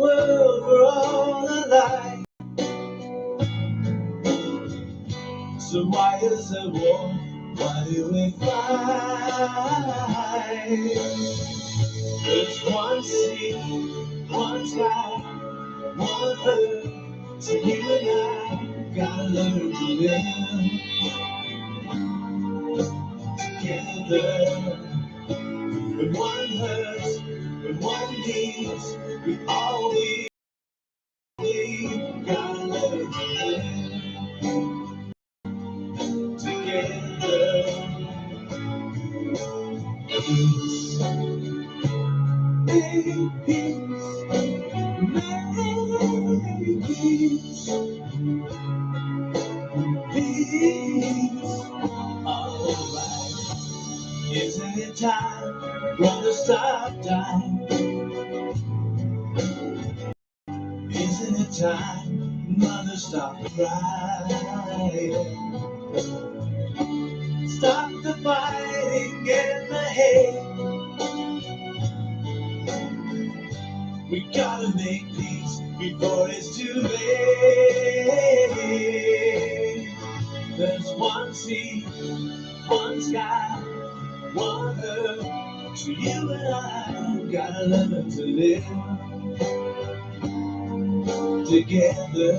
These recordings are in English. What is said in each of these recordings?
world we're all alike. So why is there war? Why do we fight? There's one sea, one sky, one earth. So you and I gotta learn to live together. When one hurts, when one needs, we all need. Gotta learn to live together. Peace, make peace, make peace, peace. Alright, isn't it time? Gonna stop time. Isn't it time? Mother, stop crying. Stop the fighting in the head. We gotta make peace before it's too late. There's one sea, one sky, one earth. So you and I gotta learn to live together.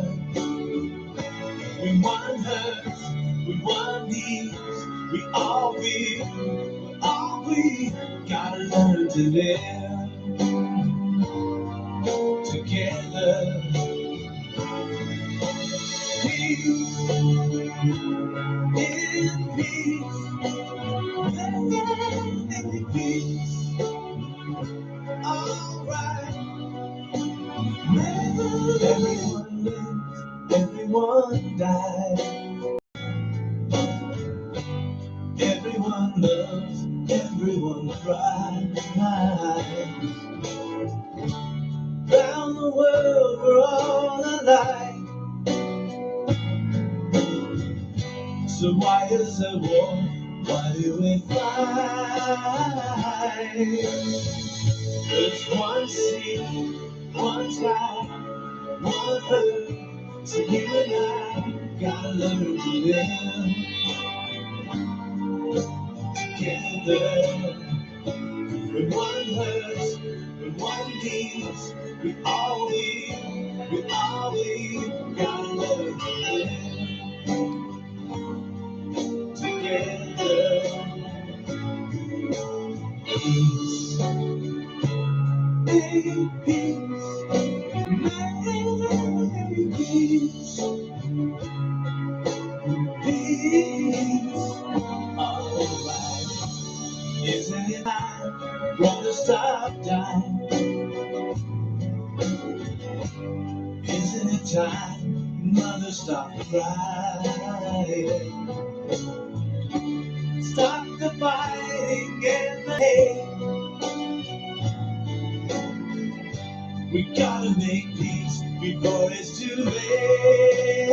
When one hurts, when one needs, we all we gotta learn to live together. Peace, in peace, in peace. Alright, everyone lives, everyone dies. Everyone loves, everyone cries. Round the world we're all alike. So why is there war? Why do we fight? There's one sea, one sky, one earth. So you and I gotta learn to live together. When one hurts, when one needs, we all gotta learn to live together. Peace, make peace, make peace, peace. Alright, isn't it time? Gonna stop time. Isn't it time? Mother, stop crying. Stop the fighting in the head. We gotta make peace before it's too late.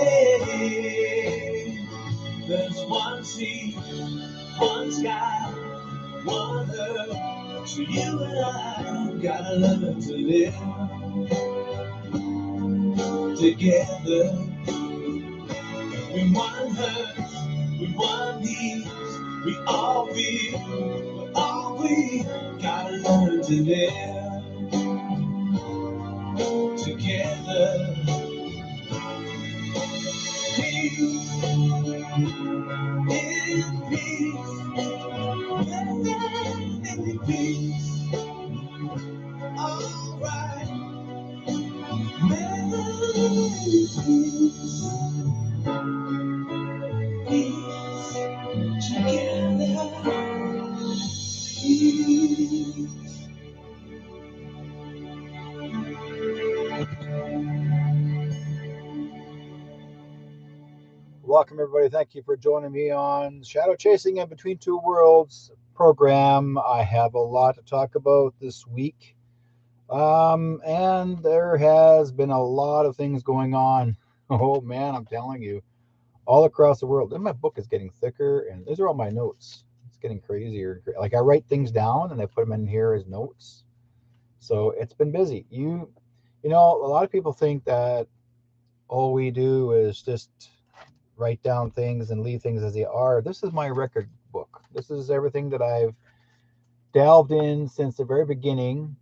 There's one sea, one sky, one earth. So you and I gotta learn to live together. When one hurts, when one needs, we all we gotta learn to live together. Peace, in peace, in peace. Alright, make peace, peace together. Peace. Welcome, everybody. Thank you for joining me on Shadow Chasing in Between Two Worlds program. I have a lot to talk about this week. And there has been a lot of things going on. Oh, man, I'm telling you, all across the world. And my book is getting thicker, and these are all my notes. It's getting crazier. Like, I write things down, and I put them in here as notes. So it's been busy. You You know, a lot of people think that all we do is just write down things and leave things as they are. This is my record book. This is everything that I've delved in since the very beginning,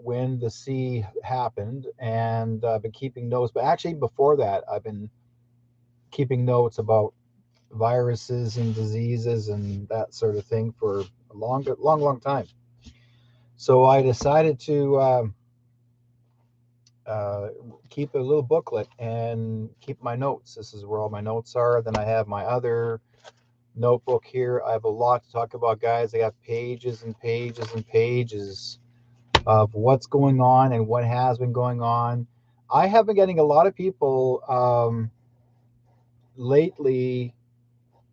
when the sea happened, and I've been keeping notes. But actually, before that, I've been keeping notes about viruses and diseases and that sort of thing for a long time. So I decided to uh, keep a little booklet and keep my notes. This is where all my notes are. Then I have my other notebook here. I have a lot to talk about, guys. I got pages and pages and pages of what's going on and what has been going on. I have been getting a lot of people lately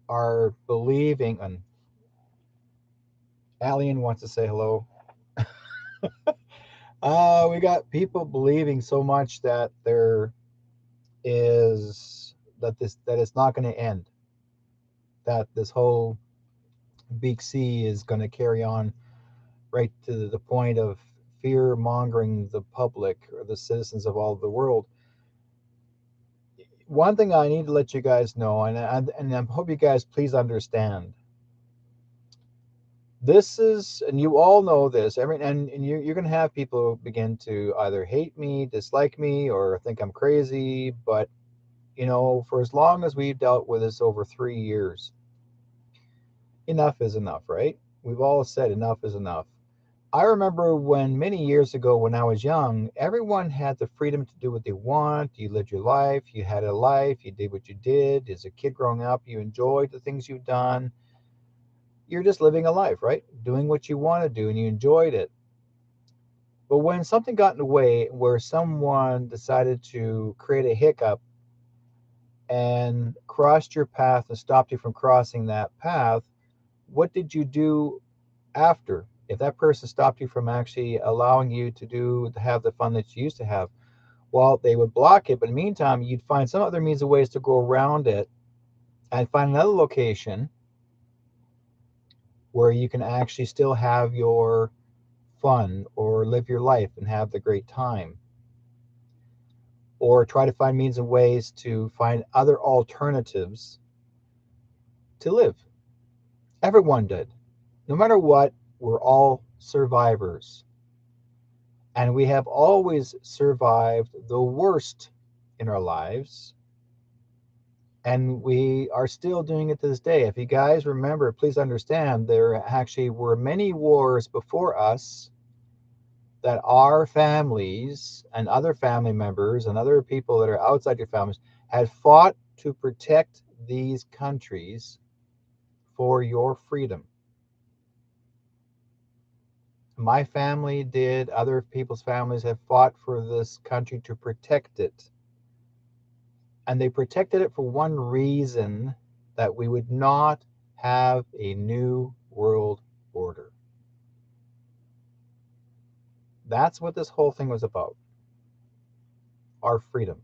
are believing, and Alien wants to say hello. We got people believing so much that there is that it's not going to end. That this whole big C is going to carry on right to the point of fear mongering the public or the citizens of all of the world. One thing I need to let you guys know, and I hope you guys please understand, this is, and you all know this, and you're going to have people begin to either hate me, dislike me, or think I'm crazy. But, you know, for as long as we've dealt with this over 3 years, enough is enough, right? We've all said enough is enough. I remember when many years ago, when I was young, everyone had the freedom to do what they want. You lived your life, you had a life, you did what you did. As a kid growing up, you enjoyed the things you've done. You're just living a life, right? Doing what you want to do, and you enjoyed it. But when something got in the way, where someone decided to create a hiccup and crossed your path and stopped you from crossing that path, what did you do after? If that person stopped you from actually allowing you to have the fun that you used to have, well, they would block it. But in the meantime, you'd find some other means of ways to go around it and find another location where you can actually still have your fun or live your life and have the great time, or try to find means and ways to find other alternatives to live. Everyone did. No matter what, we're all survivors. And we have always survived the worst in our lives. And we are still doing it to this day. If you guys remember, please understand there actually were many wars before us that our families and other family members and other people that are outside your families had fought to protect these countries for your freedom. My family did, other people's families have fought for this country to protect it. And they protected it for one reason, that we would not have a new world order. That's what this whole thing was about, our freedom.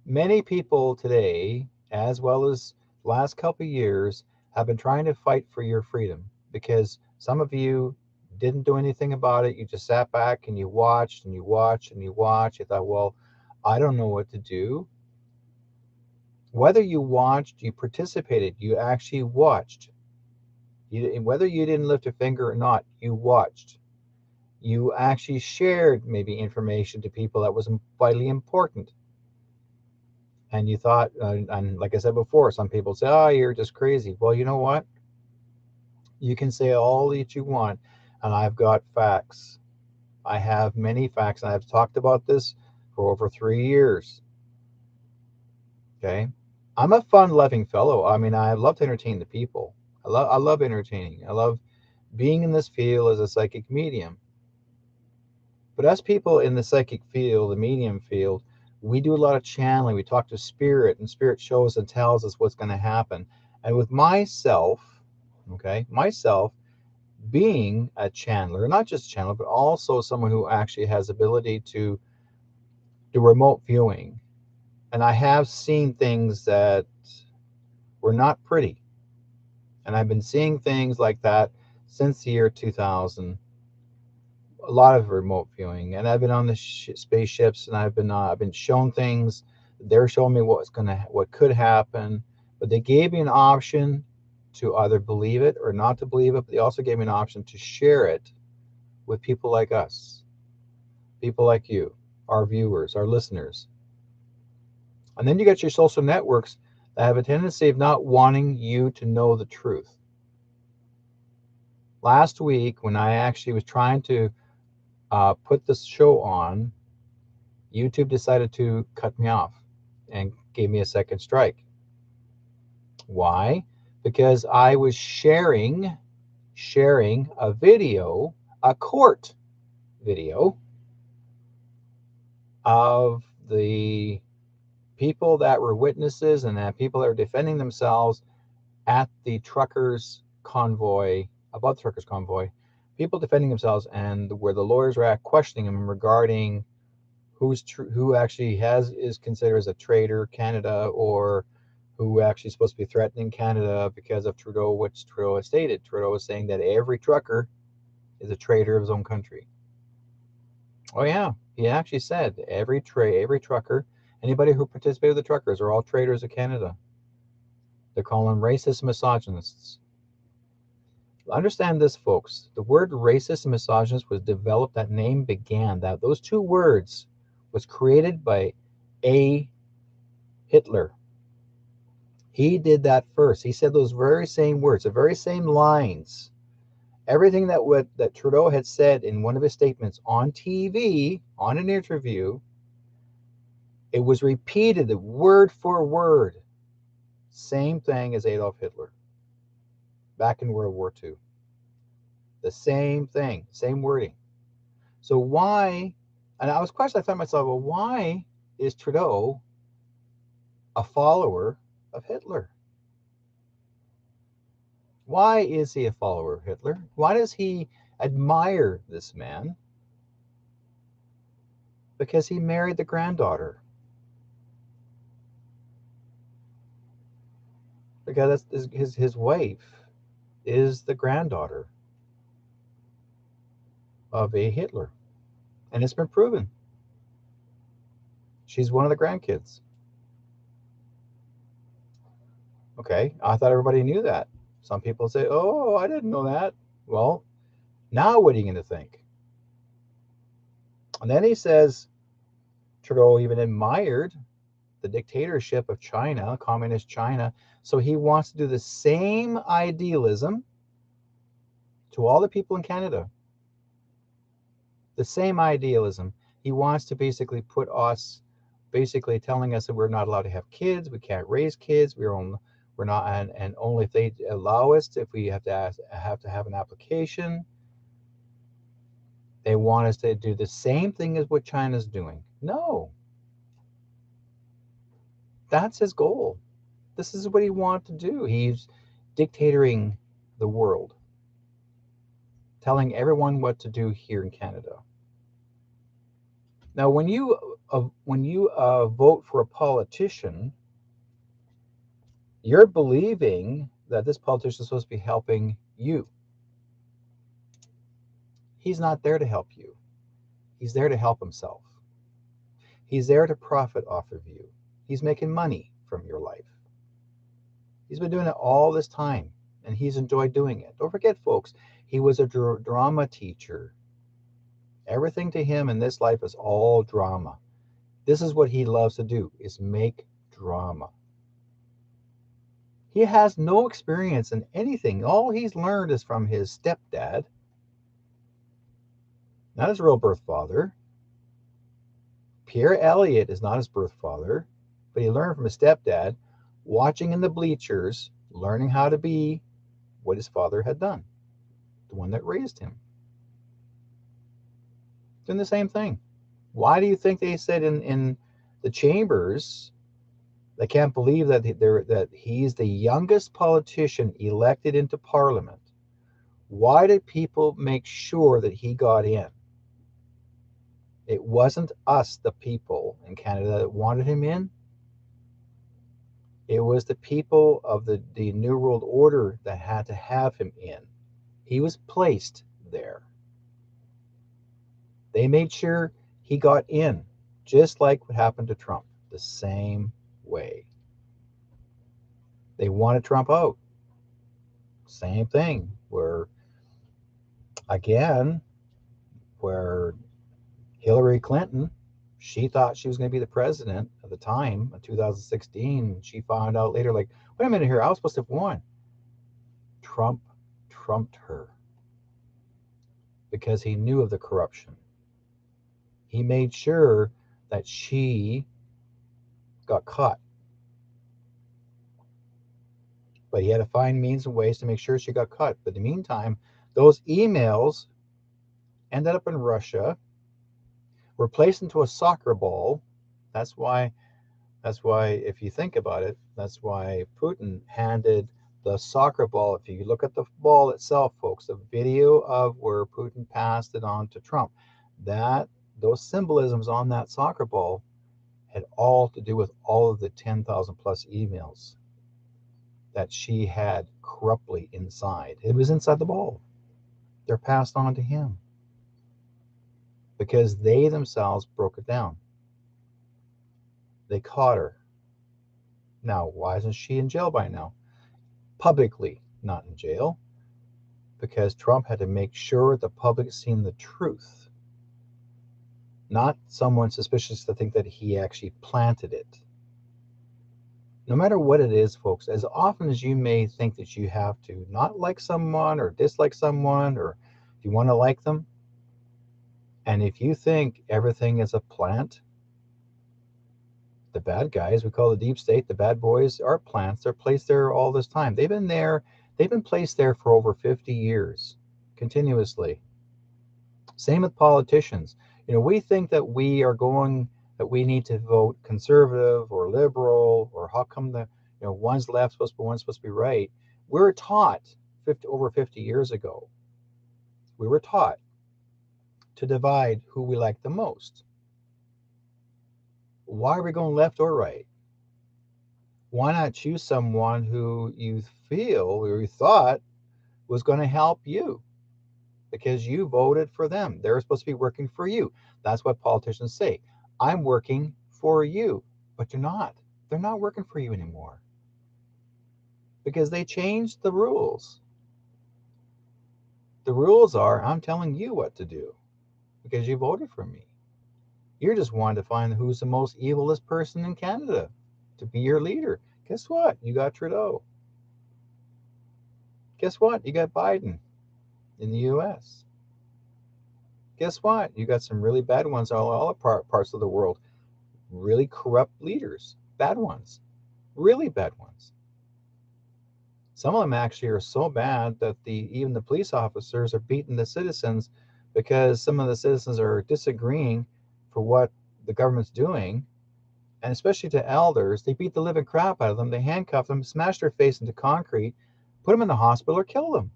Many people today, as well as last couple of years, have been trying to fight for your freedom, because some of you didn't do anything about it. You just sat back and you watched and you watched and you watched. You thought, well, I don't know what to do. Whether you watched, you participated, you actually watched. Whether you didn't lift a finger or not, you watched. You actually shared maybe information to people that was vitally important. And you thought, and like I said before, some people say, oh, you're just crazy. Well, you know what? You can say all that you want, and I've got facts. I have many facts, and I've talked about this for over 3 years. Okay. I'm a fun loving fellow. I mean, I love to entertain the people. I love entertaining. I love being in this field as a psychic medium. But as people in the psychic field, the medium field, we do a lot of channeling. We talk to spirit, and spirit shows and tells us what's going to happen. And with myself, okay, myself being a channeler, not just a channeler, but also someone who actually has ability to do remote viewing. And I have seen things that were not pretty. And I've been seeing things like that since the year 2000. a lot of remote viewing, and I've been on the spaceships, and I've been shown things. They're showing me what could happen, but they gave me an option to either believe it or not to believe it. But they also gave me an option to share it with people like us, people like you, our viewers, our listeners. And then you got your social networks that have a tendency of not wanting you to know the truth. Last week, when I actually was trying to put this show on, YouTube decided to cut me off and gave me a second strike. Why? Because I was sharing a video, a court video of the people that were witnesses and that people that were defending themselves at the truckers convoy, above the truckers convoy, people defending themselves, and where the lawyers were at questioning them regarding who actually is considered as a traitor Canada, or who actually is supposed to be threatening Canada because of Trudeau, which Trudeau has stated. Trudeau is saying that every trucker is a traitor of his own country. Oh yeah, he actually said every trucker, anybody who participated with the truckers are all traitors of Canada. They're calling them racist misogynists. Understand this, folks. The word racist and misogynist was developed, that name began, that those two words was created by A. Hitler. He did that first. He said those very same words, the very same lines. Everything that Trudeau had said in one of his statements on TV, on an interview, it was repeated word for word. Same thing as Adolf Hitler back in World War II. The same thing, same wording. So why, and I thought to myself, well, why is Trudeau a follower of Hitler? Why is he a follower of Hitler? Why does he admire this man? Because he married the granddaughter. Because his wife is the granddaughter of a Hitler. And it's been proven. She's one of the grandkids. Okay, I thought everybody knew that. Some people say, oh, I didn't know that. Well, now what are you going to think? And then he says Trudeau even admired the dictatorship of China, communist China. So he wants to do the same idealism to all the people in Canada. The same idealism. He wants to basically put us, basically telling us that we're not allowed to have kids, we can't raise kids, we're not, and only if they allow us, if we have to have an application. They want us to do the same thing as what China's doing. No. That's his goal. This is what he wants to do. He's dictating the world, telling everyone what to do here in Canada. Now, when you vote for a politician, you're believing that this politician is supposed to be helping you. He's not there to help you. He's there to help himself. He's there to profit off of you. He's making money from your life. He's been doing it all this time, and he's enjoyed doing it. Don't forget, folks, he was a drama teacher. Everything to him in this life is all drama. This is what he loves to do, is make drama. He has no experience in anything. All he's learned is from his stepdad, not his real birth father. Pierre Elliott is not his birth father, but he learned from his stepdad, watching in the bleachers, learning how to be what his father had done, the one that raised him. Doing the same thing. Why do you think they said in the chambers, they can't believe that he's the youngest politician elected into Parliament? Why did people make sure that he got in? It wasn't us, the people in Canada, that wanted him in. It was the people of the New World Order that had to have him in. He was placed there. They made sure he got in, just like what happened to Trump, the same way. They wanted Trump out. Same thing, where, again, where Hillary Clinton, she thought she was going to be the president at the time in 2016. She found out later, like, wait a minute here, I was supposed to have won. Trump trumped her because he knew of the corruption. He made sure that she got caught. But he had to find means and ways to make sure she got caught. But in the meantime, those emails ended up in Russia, were placed into a soccer ball. That's why, if you think about it, that's why Putin handed the soccer ball. If you look at the ball itself, folks, the video of where Putin passed it on to Trump, that those symbolisms on that soccer ball had all to do with all of the 10,000 plus emails that she had corruptly inside. It was inside the ball. They're passed on to him because they themselves broke it down. They caught her. Now, why isn't she in jail by now? Publicly not in jail, because Trump had to make sure the public seen the truth, not someone suspicious to think that he actually planted it. No matter what it is, folks, as often as you may think that you have to not like someone or dislike someone, or if you want to like them, and if you think everything is a plant, the bad guys, we call the deep state, the bad boys, are plants. They're placed there all this time. They've been placed there for over 50 years, continuously. Same with politicians. We think that we need to vote conservative or liberal, or how come one's left supposed to be, one's supposed to be right. We're taught over 50 years ago, we were taught to divide who we like the most. Why are we going left or right? Why not choose someone who you feel or you thought was going to help you because you voted for them? They're supposed to be working for you. That's what politicians say. I'm working for you, but you're not. They're not working for you anymore because they changed the rules. The rules are, I'm telling you what to do because you voted for me. You're just wanting to find who's the most evilest person in Canada to be your leader. Guess what? You got Trudeau. Guess what? You got Biden in the U.S. Guess what? You got some really bad ones all parts of the world. Really corrupt leaders. Bad ones. Really bad ones. Some of them actually are so bad that even the police officers are beating the citizens because some of the citizens are disagreeing for what the government's doing. And especially to elders, they beat the living crap out of them. They handcuff them, smash their face into concrete, put them in the hospital, or kill them.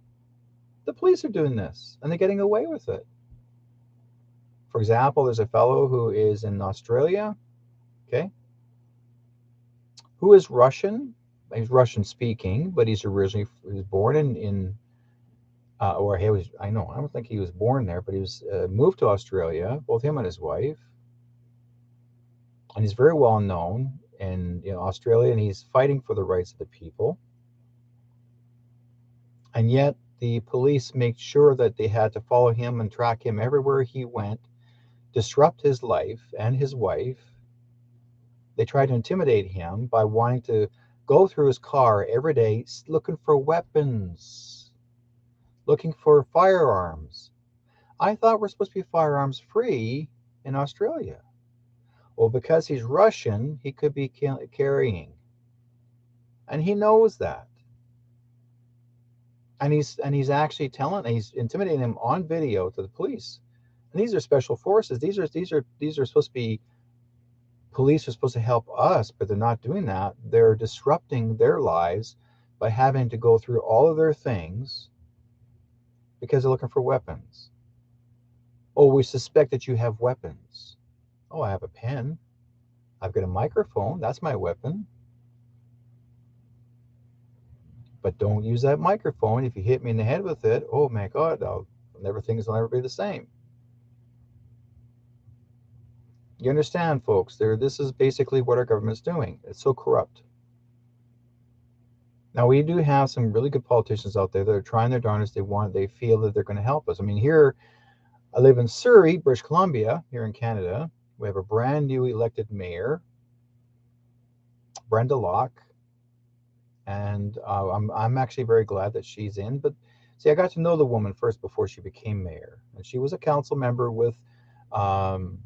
The police are doing this, and they're getting away with it. For example, there's a fellow who is in Australia, okay, who is Russian. He's Russian speaking, but he was born in or he was, I don't think he was born there, but he was moved to Australia, both him and his wife. And he's very well known in Australia, and he's fighting for the rights of the people. And yet the police made sure that they had to follow him and track him everywhere he went, disrupt his life and his wife. They tried to intimidate him by wanting to go through his car every day looking for weapons, looking for firearms. I thought we're supposed to be firearms free in Australia. Well, because he's Russian, he could be carrying. And he knows that. And he's actually he's intimidating him on video to the police. And these are special forces. These are supposed to be, police are supposed to help us, but they're not doing that. They're disrupting their lives by having to go through all of their things because they're looking for weapons. Oh, we suspect that you have weapons. Oh, I have a pen. I've got a microphone. That's my weapon. But don't use that microphone. If you hit me in the head with it, oh my God, things will never be the same. You understand, folks? This is basically what our government's doing. It's so corrupt. Now, we do have some really good politicians out there that are trying their darndest. They feel that they're going to help us. I mean, here, I live in Surrey, British Columbia, here in Canada. We have a brand new elected mayor, Brenda Locke, and I'm actually very glad that she's in. But see, I got to know the woman first before she became mayor, and she was a council member with um,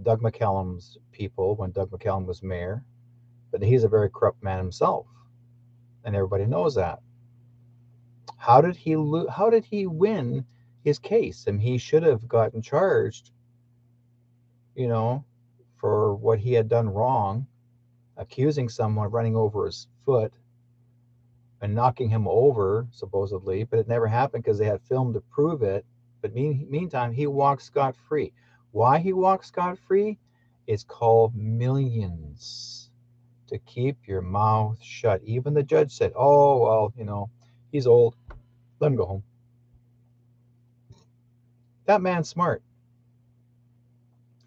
Doug McCallum's people when Doug McCallum was mayor. But he's a very corrupt man himself, and everybody knows that. How did he win his case? I mean, he should have gotten charged, you know, for what he had done wrong, accusing someone of running over his foot and knocking him over, supposedly, but it never happened because they had film to prove it. But meantime, he walked scot free. Why he walked scot free? It's called millions. To keep your mouth shut. Even the judge said, "Oh, well, he's old. Let him go home." That man's smart.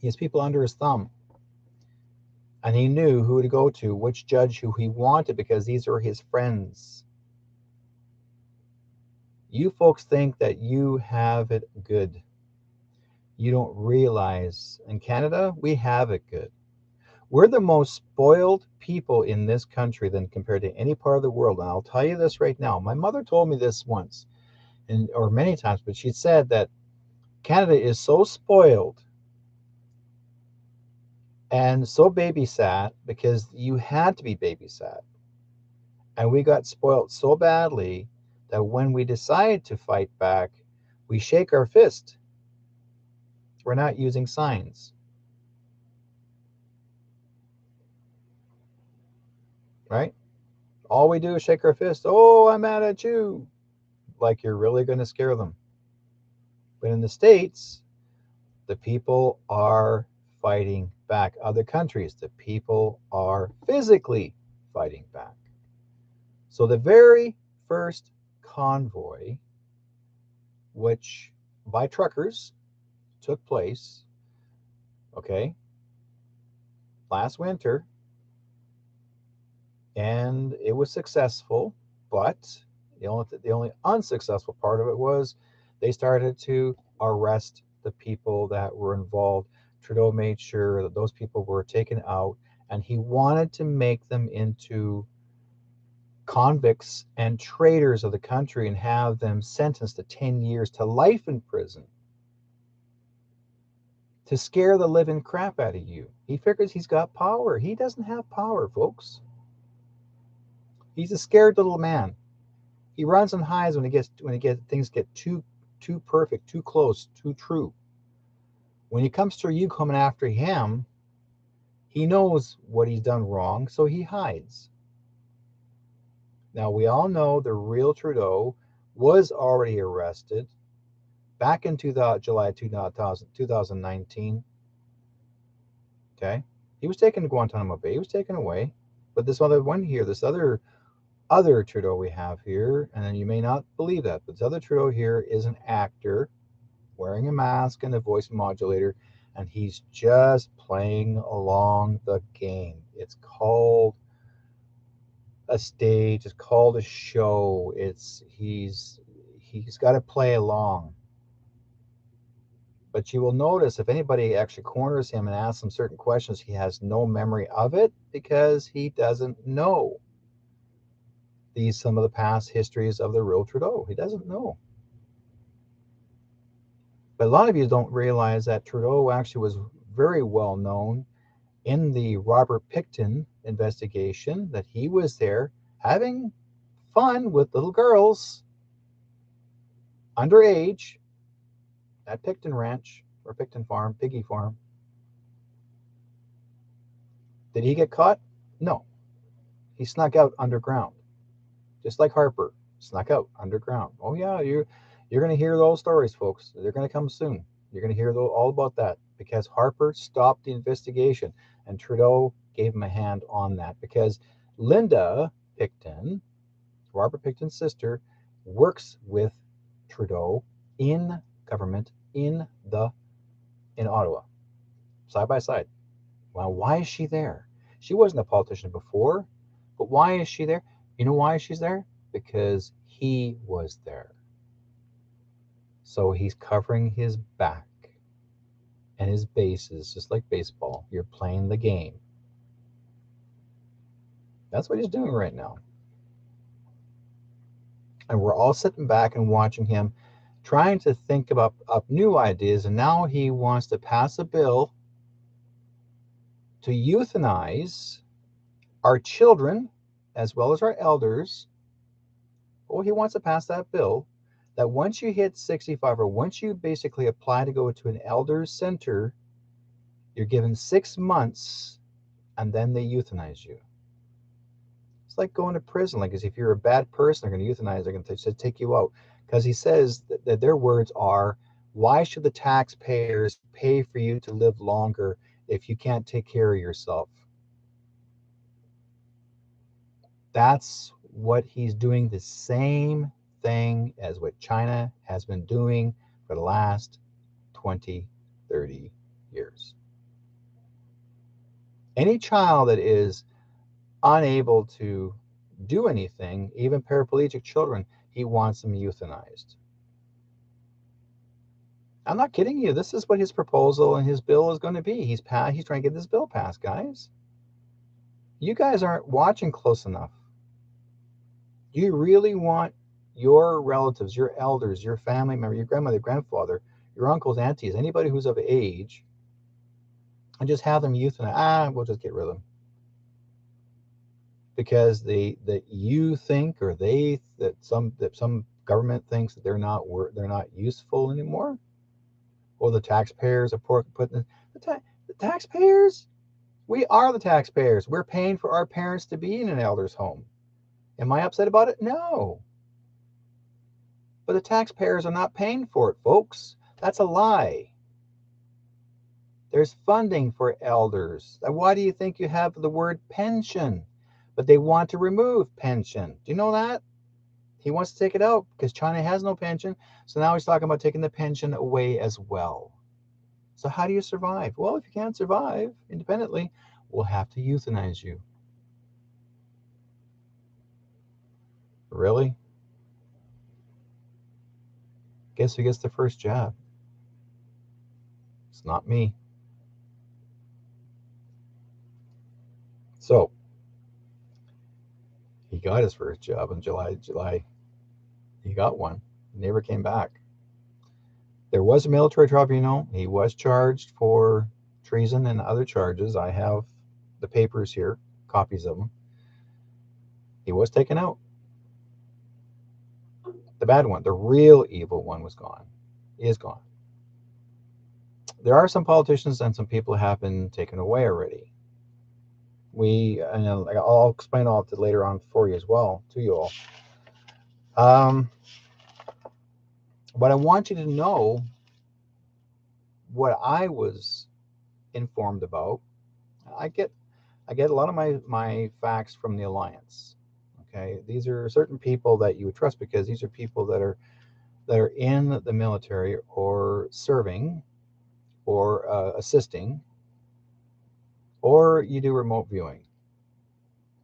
He has people under his thumb. And he knew who to go to, which judge who he wanted, because these are his friends. You folks think that you have it good. You don't realize in Canada, we have it good. We're the most spoiled people in this country than compared to any part of the world. And I'll tell you this right now. My mother told me this once, or many times, but she said that Canada is so spoiled and so babysat because you had to be babysat. And we got spoiled so badly that when we decide to fight back, we shake our fist. We're not using signs, right? All we do is shake our fist. Oh, I'm mad at you. Like you're really going to scare them. But in the States, the people are fighting back. Other countries, the people are physically fighting back. So the very first convoy, which by truckers took place, okay, last winter, and it was successful, but the only unsuccessful part of it was they started to arrest the people that were involved. Trudeau made sure that those people were taken out, and he wanted to make them into convicts and traitors of the country and have them sentenced to 10 years to life in prison to scare the living crap out of you. He figures he's got power. He doesn't have power, folks. He's a scared little man. He runs and hides when things get too perfect, too close, too true. When he comes to you coming after him, he knows what he's done wrong, so he hides. Now we all know the real Trudeau was already arrested back in July 2019. Okay, he was taken to Guantanamo Bay. He was taken away, but this other one here, this other Trudeau we have here, and you may not believe that, but this other Trudeau here is an actor wearing a mask and a voice modulator, and he's just playing along the game. It's called a stage, it's called a show. He's got to play along. But you will notice if anybody actually corners him and asks him certain questions, he has no memory of it because he doesn't know some of the past histories of the real Trudeau. He doesn't know. But a lot of you don't realize that Trudeau actually was very well known in the Robert Pickton investigation, that he was there having fun with little girls underage at Pickton Ranch or Pickton Farm, Piggy Farm. Did he get caught? No. He snuck out underground, just like Harper snuck out underground. Oh yeah, you're going to hear those stories, folks. They're going to come soon. You're going to hear all about that because Harper stopped the investigation and Trudeau gave him a hand on that because Linda Pickton, Robert Pickton's sister, works with Trudeau in government in Ottawa. side by side. Well, why is she there? She wasn't a politician before, but why is she there? You know why she's there? Because he was there. So he's covering his back and his bases, just like baseball. You're playing the game. That's what he's doing right now. And we're all sitting back and watching him trying to think up new ideas. And now he wants to pass a bill to euthanize our children as well as our elders. Oh, he wants to pass that bill that once you hit 65 or once you basically apply to go to an elders center, you're given 6 months and then they euthanize you. It's like going to prison. Like, as if you're a bad person, they're going to euthanize, they're going to take you out. Because he says that their words are, why should the taxpayers pay for you to live longer if you can't take care of yourself? That's what he's doing, the same thing as what China has been doing for the last 20, 30 years. Any child that is unable to do anything, even paraplegic children, he wants them euthanized. I'm not kidding you. This is what his proposal and his bill is going to be. He's trying to get this bill passed, guys. You guys aren't watching close enough. Do you really want your relatives, your elders, your family member, your grandmother, grandfather, your uncles, aunties, anybody who's of age, and just have them euthanized? We'll just get rid of them because that you think, or that some government thinks that they're not useful anymore, or the taxpayers are putting the taxpayers. We are the taxpayers. We're paying for our parents to be in an elder's home. Am I upset about it? No. But the taxpayers are not paying for it, folks. That's a lie. There's funding for elders. Why do you think you have the word pension? But they want to remove pension. Do you know that? He wants to take it out because China has no pension. So now he's talking about taking the pension away as well. So how do you survive? Well, if you can't survive independently, we'll have to euthanize you. Really? Guess who gets the first job? It's not me. So he got his first job in July. He got one. He never came back. There was a military tribunal. He was charged for treason and other charges. I have the papers here, copies of them. He was taken out. The bad one, the real evil one, is gone. There are some politicians and some people have been taken away already. I'll explain all of it later on for you as well, to you all. But I want you to know what I was informed about. I get a lot of my facts from the Alliance. Okay, these are certain people that you would trust because these are people that are in the military or serving or assisting, or you do remote viewing.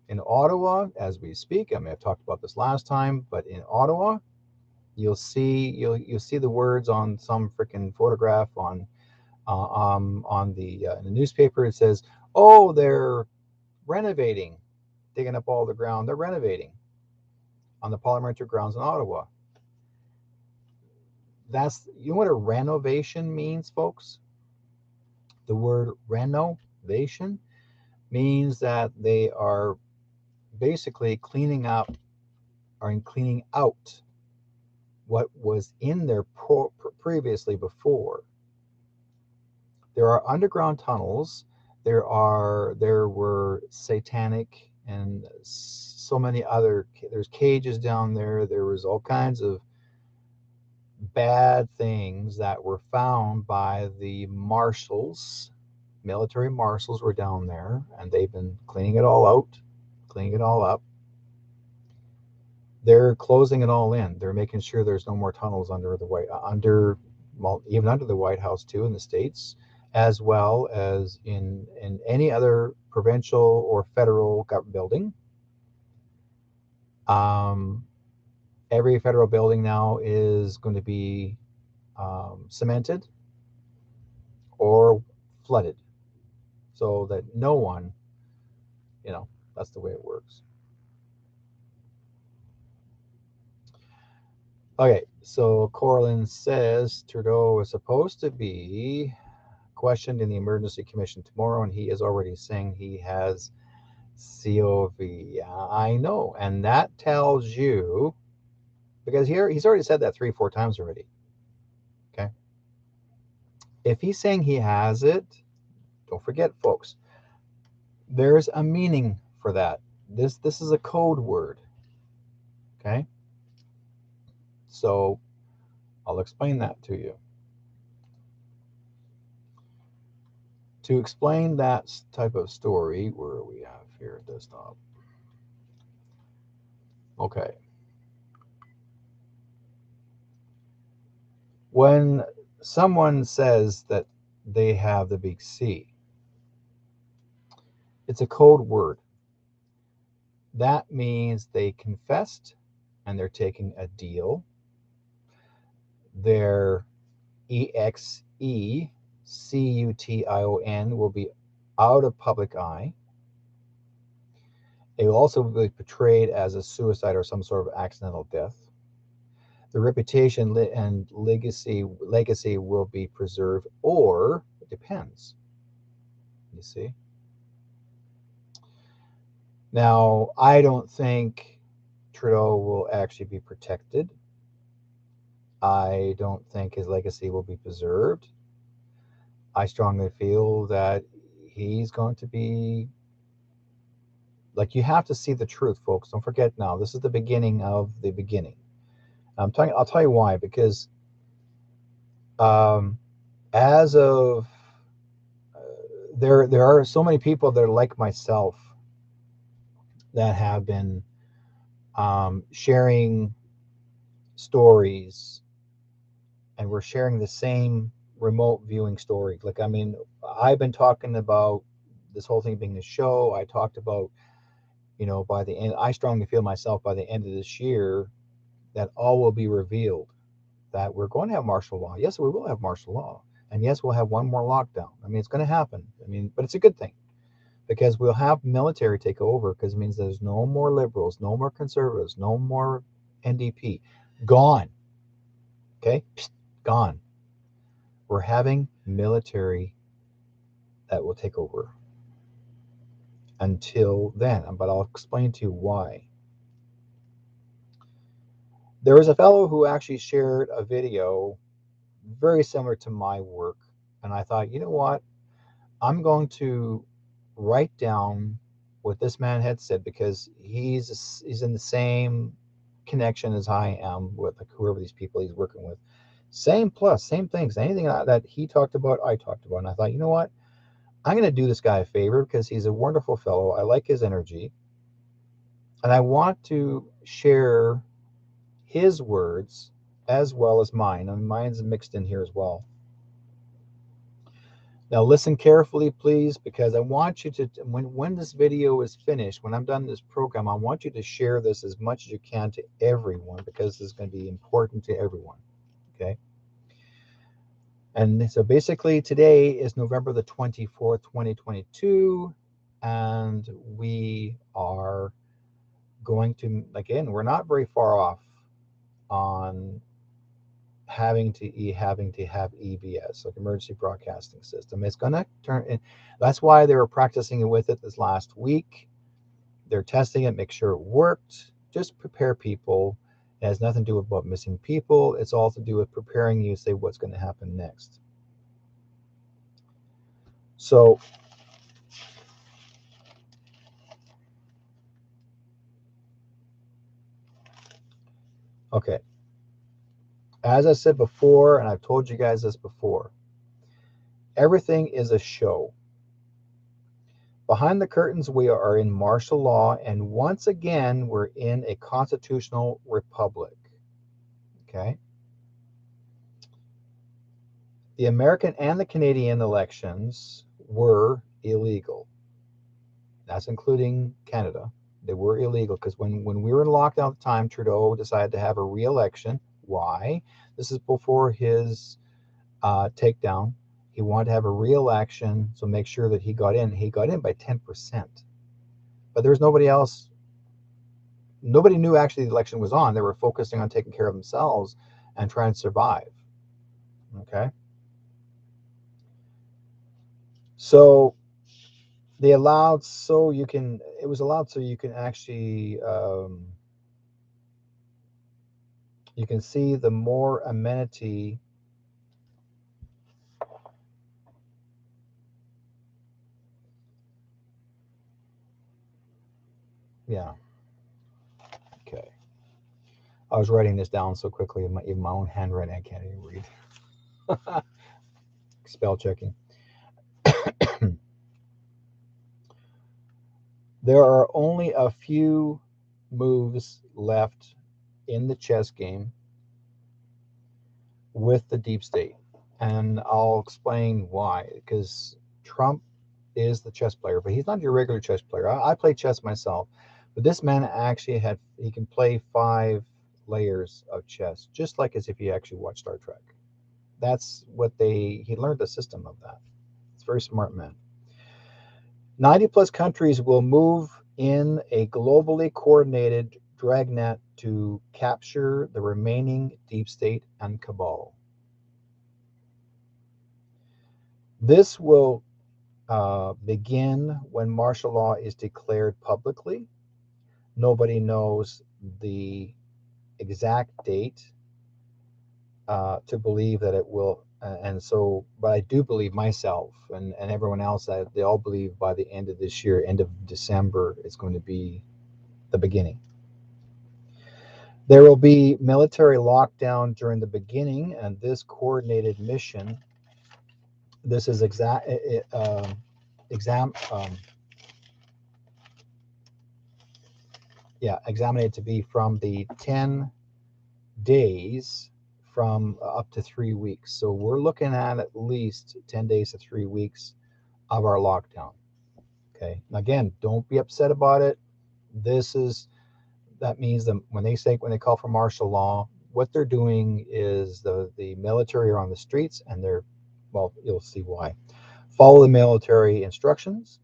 In Ottawa, as we speak, I may have talked about this last time, but in Ottawa, you'll see the words on some freaking photograph on the newspaper. It says, "Oh, they're renovating, digging up all the ground. They're renovating on the parliamentary grounds in Ottawa." You know what a renovation means, folks? The word renovation means that they are basically cleaning up or cleaning out what was in there previously before. There are underground tunnels. There were satanic and so many other. There's cages down there. There was all kinds of bad things that were found by the marshals. Military marshals were down there, and they've been cleaning it all out, cleaning it all up. They're closing it all in. They're making sure there's no more tunnels even under the White House too in the States. as well as in any other provincial or federal government building. Every federal building now is going to be cemented or flooded, so that no one, that's the way it works. Okay, so Corlin says Trudeau is supposed to be questioned in the Emergency Commission tomorrow, and he is already saying he has COVID. I know, and that tells you, because here he's already said that 3-4 times already. Okay, if he's saying he has it, don't forget, folks, there's a meaning for that. This is a code word. Okay, so I'll explain that to you. To explain that type of story, where we have here at desktop. Okay. When someone says that they have the big C, it's a code word. That means they confessed and they're taking a deal. Their EXECUTION will be out of public eye. It will also be portrayed as a suicide or some sort of accidental death. The reputation and legacy will be preserved, or it depends. You see? Now, I don't think Trudeau will actually be protected. I don't think his legacy will be preserved. I strongly feel that he's going to be, like, you have to see the truth, folks. Don't forget now, this is the beginning of the beginning. I'll tell you why, because as of there are so many people that are like myself that have been sharing stories, and we're sharing the same remote viewing story. Like, I mean, I've been talking about this whole thing being a show. I talked about, by the end, I strongly feel myself by the end of this year that all will be revealed, that we're going to have martial law. Yes, we will have martial law. And yes, we'll have one more lockdown. I mean, it's going to happen. I mean, but it's a good thing, because we'll have military take over, because it means there's no more liberals, no more conservatives, no more NDP. Gone. Okay? Psst, gone. We're having military that will take over. Until then, but I'll explain to you why. There was a fellow who actually shared a video very similar to my work, and I thought, you know what? I'm going to write down what this man had said, because he's in the same connection as I am with, like, whoever these people he's working with. Same things, anything that he talked about, I talked about. And I thought, you know what? I'm going to do this guy a favor, because he's a wonderful fellow. I like his energy. And I want to share his words as well as mine. And mine's mixed in here as well. Now listen carefully, please, because I want you to, when this video is finished, when I'm done this program, I want you to share this as much as you can to everyone, because this is going to be important to everyone. Okay? And so basically today is November the 24th, 2022, and we are going to, again, we're not very far off on having to have EBS, like emergency broadcasting system. It's going to turn in. That's why they were practicing with it this last week. They're testing it, make sure it worked. Just prepare people. It has nothing to do about missing people. It's all to do with preparing you to say what's going to happen next. So okay, as I said before, and I've told you guys this before, everything is a show. Behind the curtains, we are in martial law, and once again, we're in a constitutional republic. Okay? The American and the Canadian elections were illegal. That's including Canada. They were illegal because when we were in lockdown at the time, Trudeau decided to have a re-election. Why? This is before his takedown. He wanted to have a re-election, so make sure that he got in. He got in by 10%. But there was nobody else. Nobody knew actually the election was on. They were focusing on taking care of themselves and trying to survive. Okay. So they allowed so you can, it was allowed so you can actually, you can see the more amenity. Yeah. Okay. I was writing this down so quickly in my own handwriting, I can't even read. Spell checking. There are only a few moves left in the chess game with the deep state. And I'll explain why. Because Trump is the chess player, but he's not your regular chess player. I play chess myself, but this man actually he can play 5 layers of chess, just like as if he actually watched Star Trek. That's what he learned the system of that. It's a very smart man. 90 plus countries will move in a globally coordinated dragnet to capture the remaining deep state and cabal. This will begin when martial law is declared publicly. Nobody knows the exact date to believe that it will. And so, but I do believe myself and everyone else that they all believe by the end of this year, end of December, it's going to be the beginning. There will be military lockdown during the beginning, and this coordinated mission. This is exam. Examined to be from the 10 days from up to 3 weeks. So we're looking at least 10 days to 3 weeks of our lockdown. Okay. Again, don't be upset about it. That means that when they call for martial law, what they're doing is the military are on the streets and you'll see why. Follow the military instructions.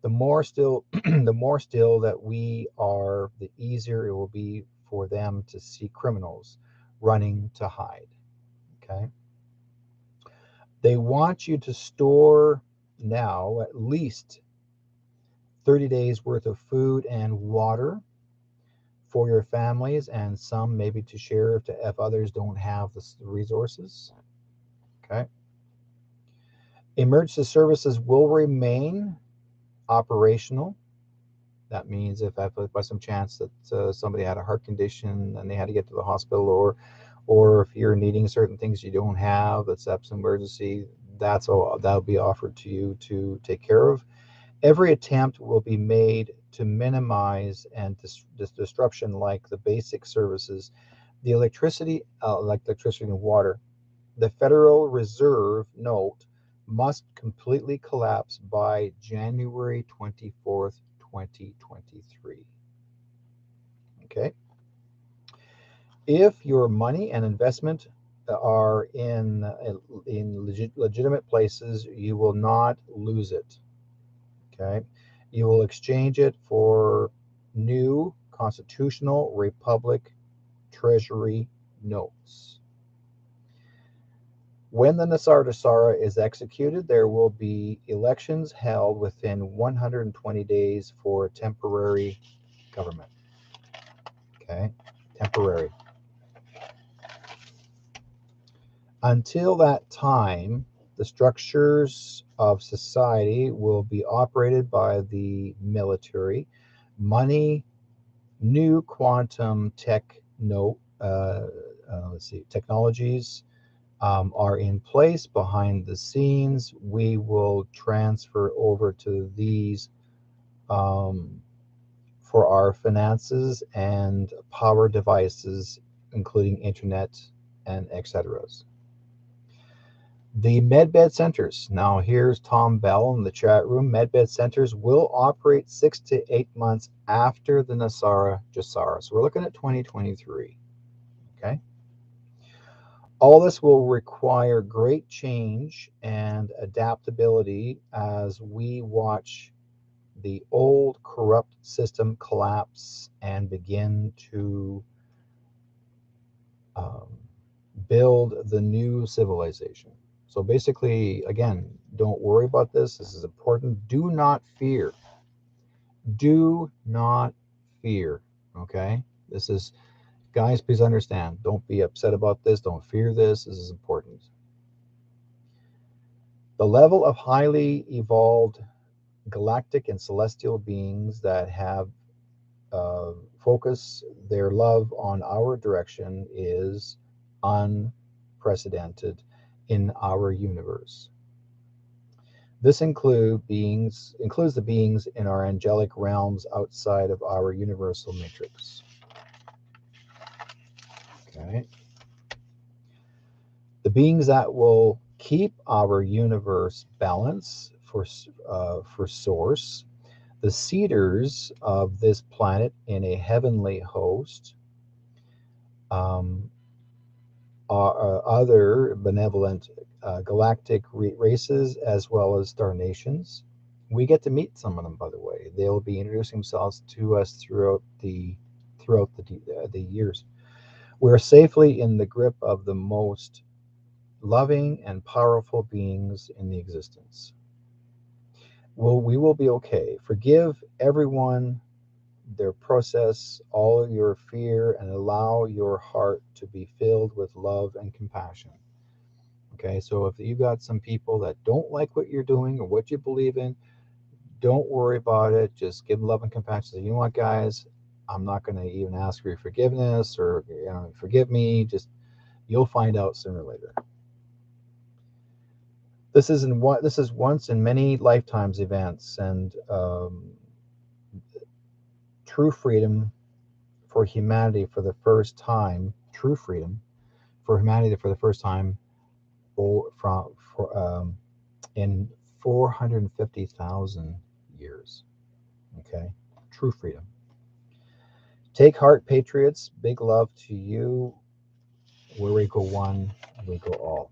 The more still, the more still that we are, the easier it will be for them to see criminals running to hide. Okay. They want you to store now at least 30 days worth of food and water for your families, and some maybe to share if others don't have the resources. Okay. Emergency services will remain operational. That means if by some chance that somebody had a heart condition and they had to get to the hospital, or if you're needing certain things you don't have, that's an emergency, that'll be offered to you to take care of. Every attempt will be made to minimize and disruption like the basic services, the electricity, like electricity and water. The Federal Reserve note must completely collapse by January 24th, 2023. Okay. If your money and investment are in legitimate places, you will not lose it. Okay. You will exchange it for new constitutional republic treasury notes. When the Nasar Dasara is executed, there will be elections held within 120 days for temporary government. Okay, temporary. Until that time, the structures of society will be operated by the military. Money, new quantum technologies are in place behind the scenes. We will transfer over to these for our finances and power devices, including internet and etc. The medbed centers. Now, here's Tom Bell in the chat room. Medbed centers will operate 6 to 8 months after the Nasara Jasara. So we're looking at 2023. Okay. All this will require great change and adaptability as we watch the old corrupt system collapse and begin to um, build the new civilization. So basically, again, don't worry about this. This is important. Do not fear. Do not fear. Okay? This is, guys, please understand. Don't be upset about this. Don't fear this. This is important. The level of highly evolved galactic and celestial beings that have focus their love on our direction is unprecedented in our universe. This includes the beings in our angelic realms outside of our universal matrix. Okay. The beings that will keep our universe balance for source, the seeders of this planet in a heavenly host, um, are other benevolent galactic races as well as star nations. We get to meet some of them, by the way. They'll be introducing themselves to us throughout the years. We're safely in the grip of the most loving and powerful beings in the existence. We will be okay. Forgive everyone their process, all your fear, and allow your heart to be filled with love and compassion. Okay, so if you got some people that don't like what you're doing or what you believe in, don't worry about it. Just give them love and compassion. Say, you know what, guys, I'm not going to even ask for your forgiveness or forgive me. Just you'll find out sooner or later. This is once in many lifetimes events, and true freedom for humanity for the first time. True freedom for humanity for the first time in 450,000 years. Okay, true freedom. Take heart, patriots. Big love to you. Where we go one, we go all.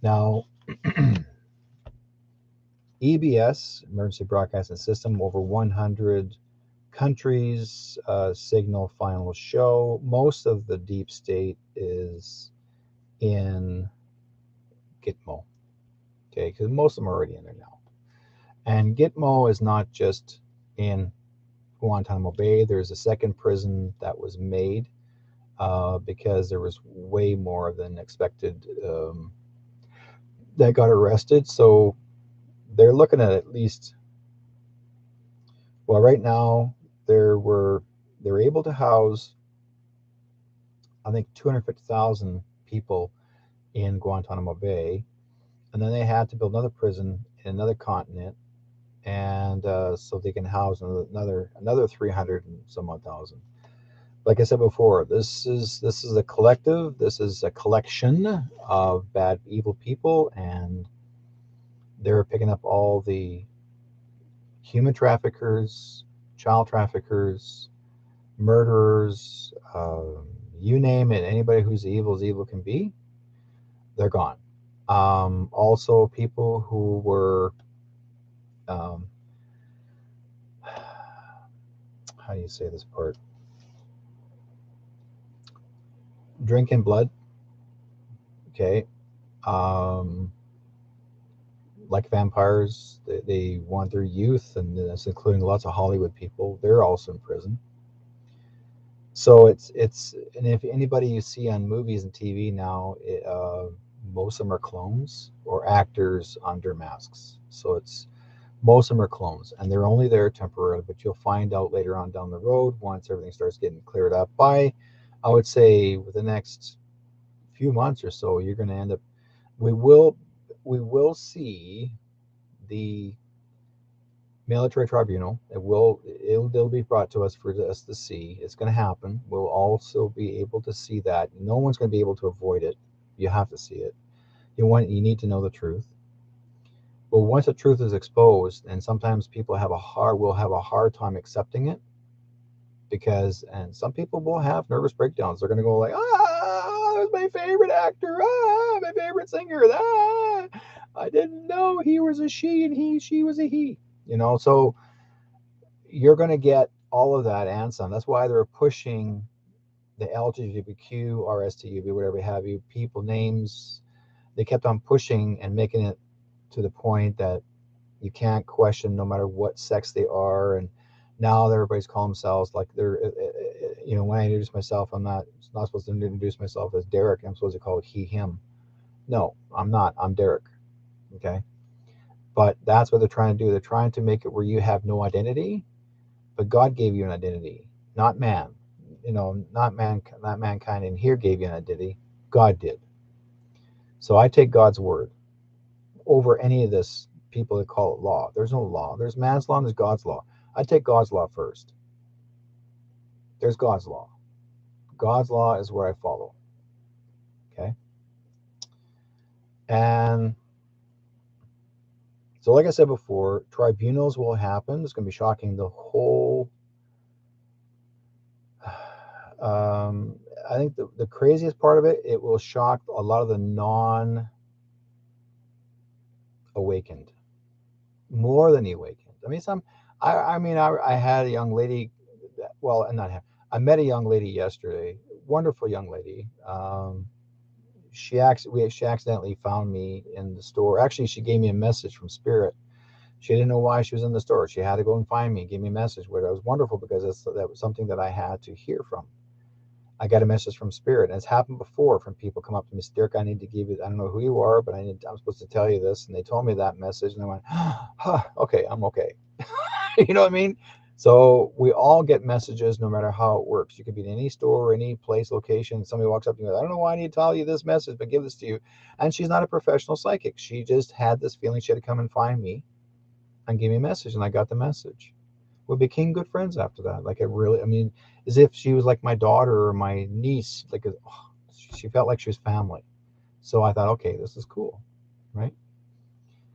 Now, EBS, Emergency Broadcasting System, over 100 countries, signal final show. Most of the deep state is in Gitmo. Okay, because most of them are already in there now. And Gitmo is not just in Guantanamo Bay. There's a second prison that was made because there was way more than expected that got arrested. So they're looking at least, well, right now they're able to house, I think, 250,000 people in Guantanamo Bay, and then they had to build another prison in another continent, and so they can house another 300 and some odd thousand. Like I said before, this is a collective. This is a collection of bad, evil people, and they're picking up all the human traffickers, child traffickers, murderers, you name it. Anybody who's evil as evil can be, they're gone. Also, people who were, um, how do you say this part? Drinking blood. Okay. Um, like vampires, they want their youth, and that's including lots of Hollywood people. They're also in prison. So and if anybody you see on movies and TV now, most of them are clones or actors under masks. So most of them are clones, and they're only there temporarily. But you'll find out later on down the road, once everything starts getting cleared up. I would say, with the next few months or so, you're going to end up. We will see the military tribunal. It'll be brought to us for us to see. It's going to happen. We'll also be able to see that. No one's going to be able to avoid it You have to see it. You need to know the truth. But once the truth is exposed, and sometimes people will have a hard time accepting it, and some people will have nervous breakdowns. They're going to go like, that was my favorite actor, my favorite singer, I didn't know he was a she and she was a he. So you're going to get all of that and some. That's why they're pushing the LGBTQ, RSTUV, whatever have you, people names. They kept on pushing and making it to the point that you can't question no matter what sex they are. And now everybody's calling themselves like they're, when I introduce myself, I'm not supposed to introduce myself as Derek. I'm supposed to call it he, him. No, I'm not. I'm Derek. Okay. But that's what they're trying to do. They're trying to make it where you have no identity, but God gave you an identity, not man. Not mankind in here gave you an identity. God did. So I take God's word over any of this people that call it law. There's no law. There's man's law and there's God's law. I take God's law first. There's God's law. God's law is where I follow. Okay. And so, like I said before, tribunals will happen. It's going to be shocking. The whole, I think the craziest part of it will shock a lot of the non-awakened, more than the awakened. I mean, I had a young lady, I met a young lady yesterday, wonderful young lady. She accidentally found me in the store. Actually, she gave me a message from Spirit. She didn't know why she was in the store. She had to go and find me, give me a message, which was wonderful because that was something that I had to hear from. I got a message from Spirit, and it's happened before from people come up to me, Dirk, I need to give you, I don't know who you are, but I'm supposed to tell you this. And they told me that message, and I went, okay, I'm okay. You know what I mean? So we all get messages no matter how it works. You could be in any store, any place, location. Somebody walks up to you, I don't know why I need to tell you this message, but give this to you. And she's not a professional psychic. She just had this feeling she had to come and find me and give me a message, and I got the message. We became good friends after that. As if she was like my daughter or my niece. She felt like she was family. So I thought, okay, this is cool, right?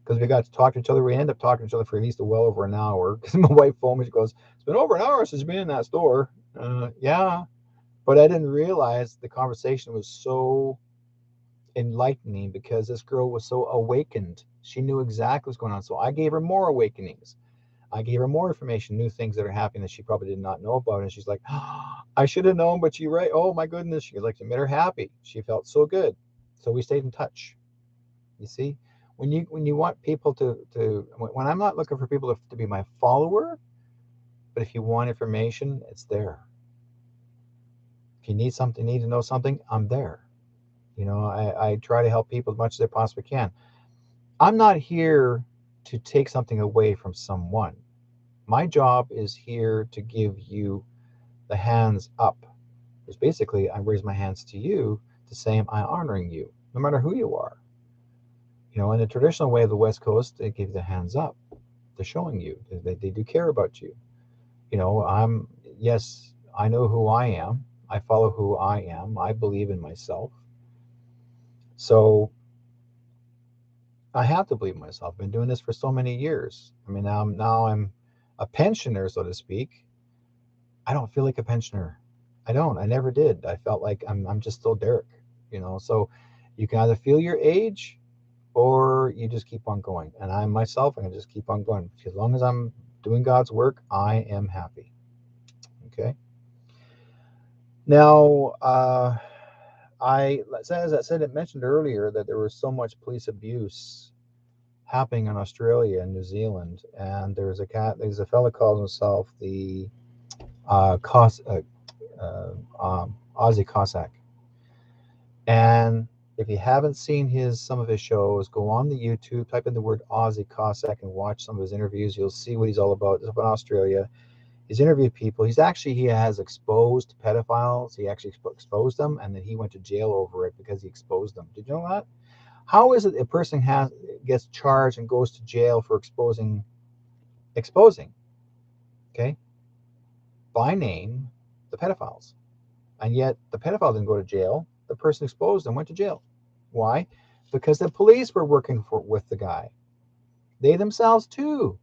Because we got to talk to each other. We ended up talking to each other for at least well over an hour. Because my wife phoned me, she goes, it's been over an hour since you've been in that store. Yeah. But I didn't realize the conversation was so enlightening because this girl was so awakened. She knew exactly what's going on. So I gave her more awakenings. I gave her more information, new things that are happening that she probably did not know about. And she's like, I should have known, but you're right. Oh my goodness. She it made her happy. She felt so good. So we stayed in touch. You see, when you want people when I'm not looking for people to be my follower, but if you want information, it's there. If you need something, need to know something, I'm there. I try to help people as much as I possibly can. I'm not here to take something away from someone. My job is here to give you the hands up. Because basically, I raise my hands to you to say I'm honoring you, no matter who you are. In the traditional way of the West Coast, they give the hands up. They're showing you they do care about you. Yes, I know who I am. I follow who I am. I believe in myself. So I have to believe in myself. I've been doing this for so many years. I mean, now I'm a pensioner, so to speak. I don't feel like a pensioner. I don't. I never did. I felt like I'm just still Derek. So you can either feel your age or you just keep on going. And I myself, I'm going to just keep on going. As long as I'm doing God's work, I am happy. Okay. Now, as I said, it mentioned earlier that there was so much police abuse happening in Australia and New Zealand, and there's a fellow calls himself the Aussie Cossack, and if you haven't seen some of his shows, go on the YouTube, type in the word Aussie Cossack, and watch some of his interviews. You'll see what he's all about. He's up in Australia. He's interviewed people. He has exposed pedophiles. He actually exposed them, and then he went to jail over it because he exposed them. Did you know that? How is it a person gets charged and goes to jail for exposing, okay, by name, the pedophiles, and yet the pedophile didn't go to jail. The person exposed them went to jail. Why? Because the police were working with the guy. They themselves too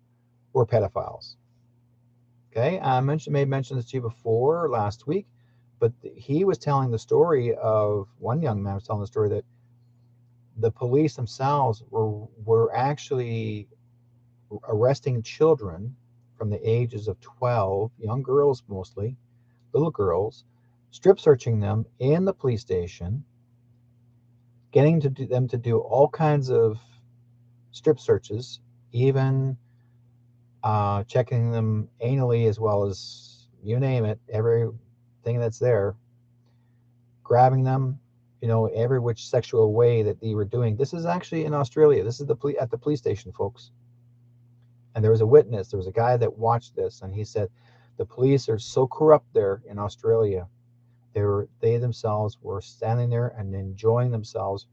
were pedophiles. Okay, I may have mentioned this to you before last week, but he was telling the story of one young man was telling the story that the police themselves were actually arresting children from the ages of 12, young girls mostly, little girls, strip searching them in the police station, getting them to do all kinds of strip searches, even checking them anally as well as you name it, everything that's there, grabbing them, every which sexual way that they were doing. This is actually in Australia. This is at the police station, folks. And there was a witness. There was a guy that watched this, and he said the police are so corrupt there in Australia. They themselves were standing there and enjoying themselves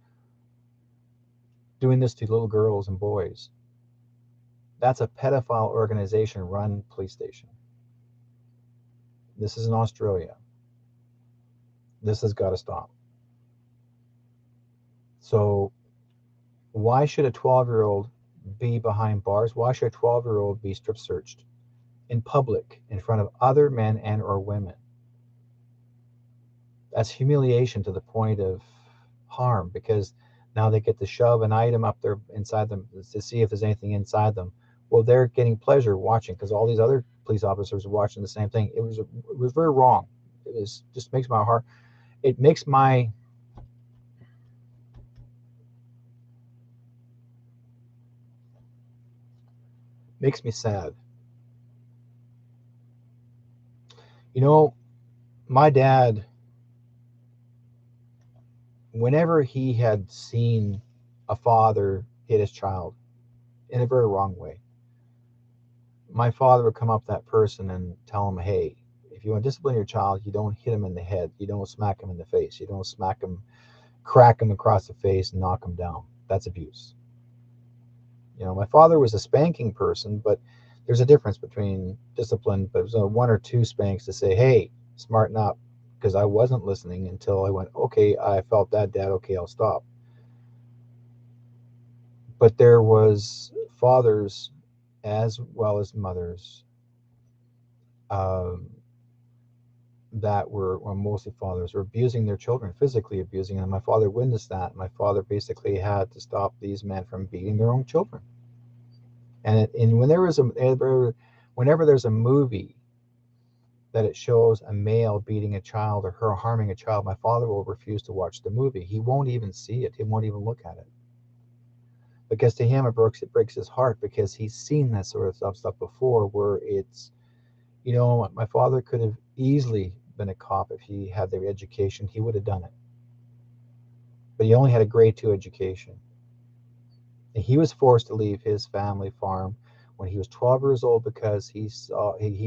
doing this to little girls and boys. That's a pedophile organization run police station. This is in Australia. This has got to stop. So why should a 12-year-old be behind bars? Why should a 12-year-old be strip searched in public in front of other men and or women? That's humiliation to the point of harm, because now they get to shove an item up there inside them to see if there's anything inside them. Well, they're getting pleasure watching because all these other police officers are watching the same thing. It was very wrong. Just makes my heart. It makes me sad. My dad, whenever he had seen a father hit his child in a very wrong way, my father would come up to that person and tell him, hey, if you want to discipline your child, you don't hit him in the head. You don't smack him in the face. You don't smack him, crack him across the face and knock him down. That's abuse. My father was a spanking person, but there's a difference between discipline, but it was one or two spanks to say, hey, smarten up, because I wasn't listening until I went, okay, I felt that, Dad, okay, I'll stop. But there was fathers as well as mothers that were mostly fathers, were abusing their children, physically abusing them. My father witnessed that. My father basically had to stop these men from beating their own children. And whenever there's a movie that it shows a male beating a child or her harming a child, my father will refuse to watch the movie. He won't even see it. He won't even look at it. Because to him, it breaks his heart, because he's seen that sort of stuff before, where it's, my father could have easily been a cop if he had the education. He would have done it. But he only had a grade 2 education. And he was forced to leave his family farm when he was 12 years old because he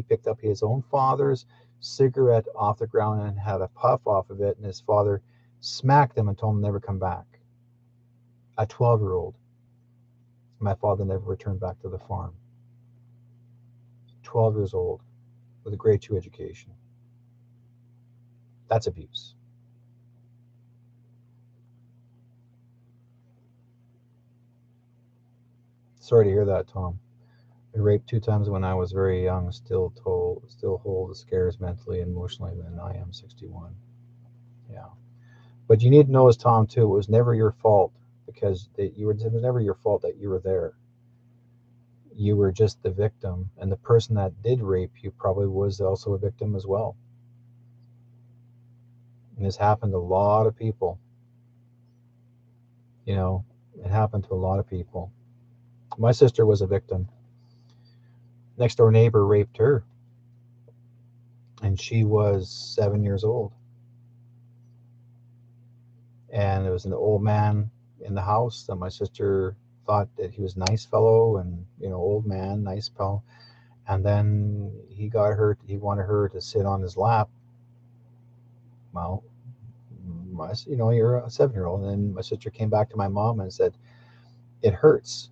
picked up his own father's cigarette off the ground and had a puff off of it, and his father smacked him and told him never come back. A 12-year-old. My father never returned back to the farm. 12 years old with a grade 2 education. That's abuse. Sorry to hear that, Tom. I raped 2 times when I was very young, still hold the scars mentally and emotionally, and I am 61. Yeah. But you need to know, as Tom, too, it was never your fault, because it was never your fault that you were there. You were just the victim, and the person that did rape you probably was also a victim as well. And this happened to a lot of people. It happened to a lot of people. My sister was a victim. Next door neighbor raped her, and she was 7 years old. And there was an old man in the house that my sister thought that he was a nice fellow, and old man, nice fellow. And then he wanted her to sit on his lap. Well, you're a 7-year-old. And then my sister came back to my mom and said, it hurts.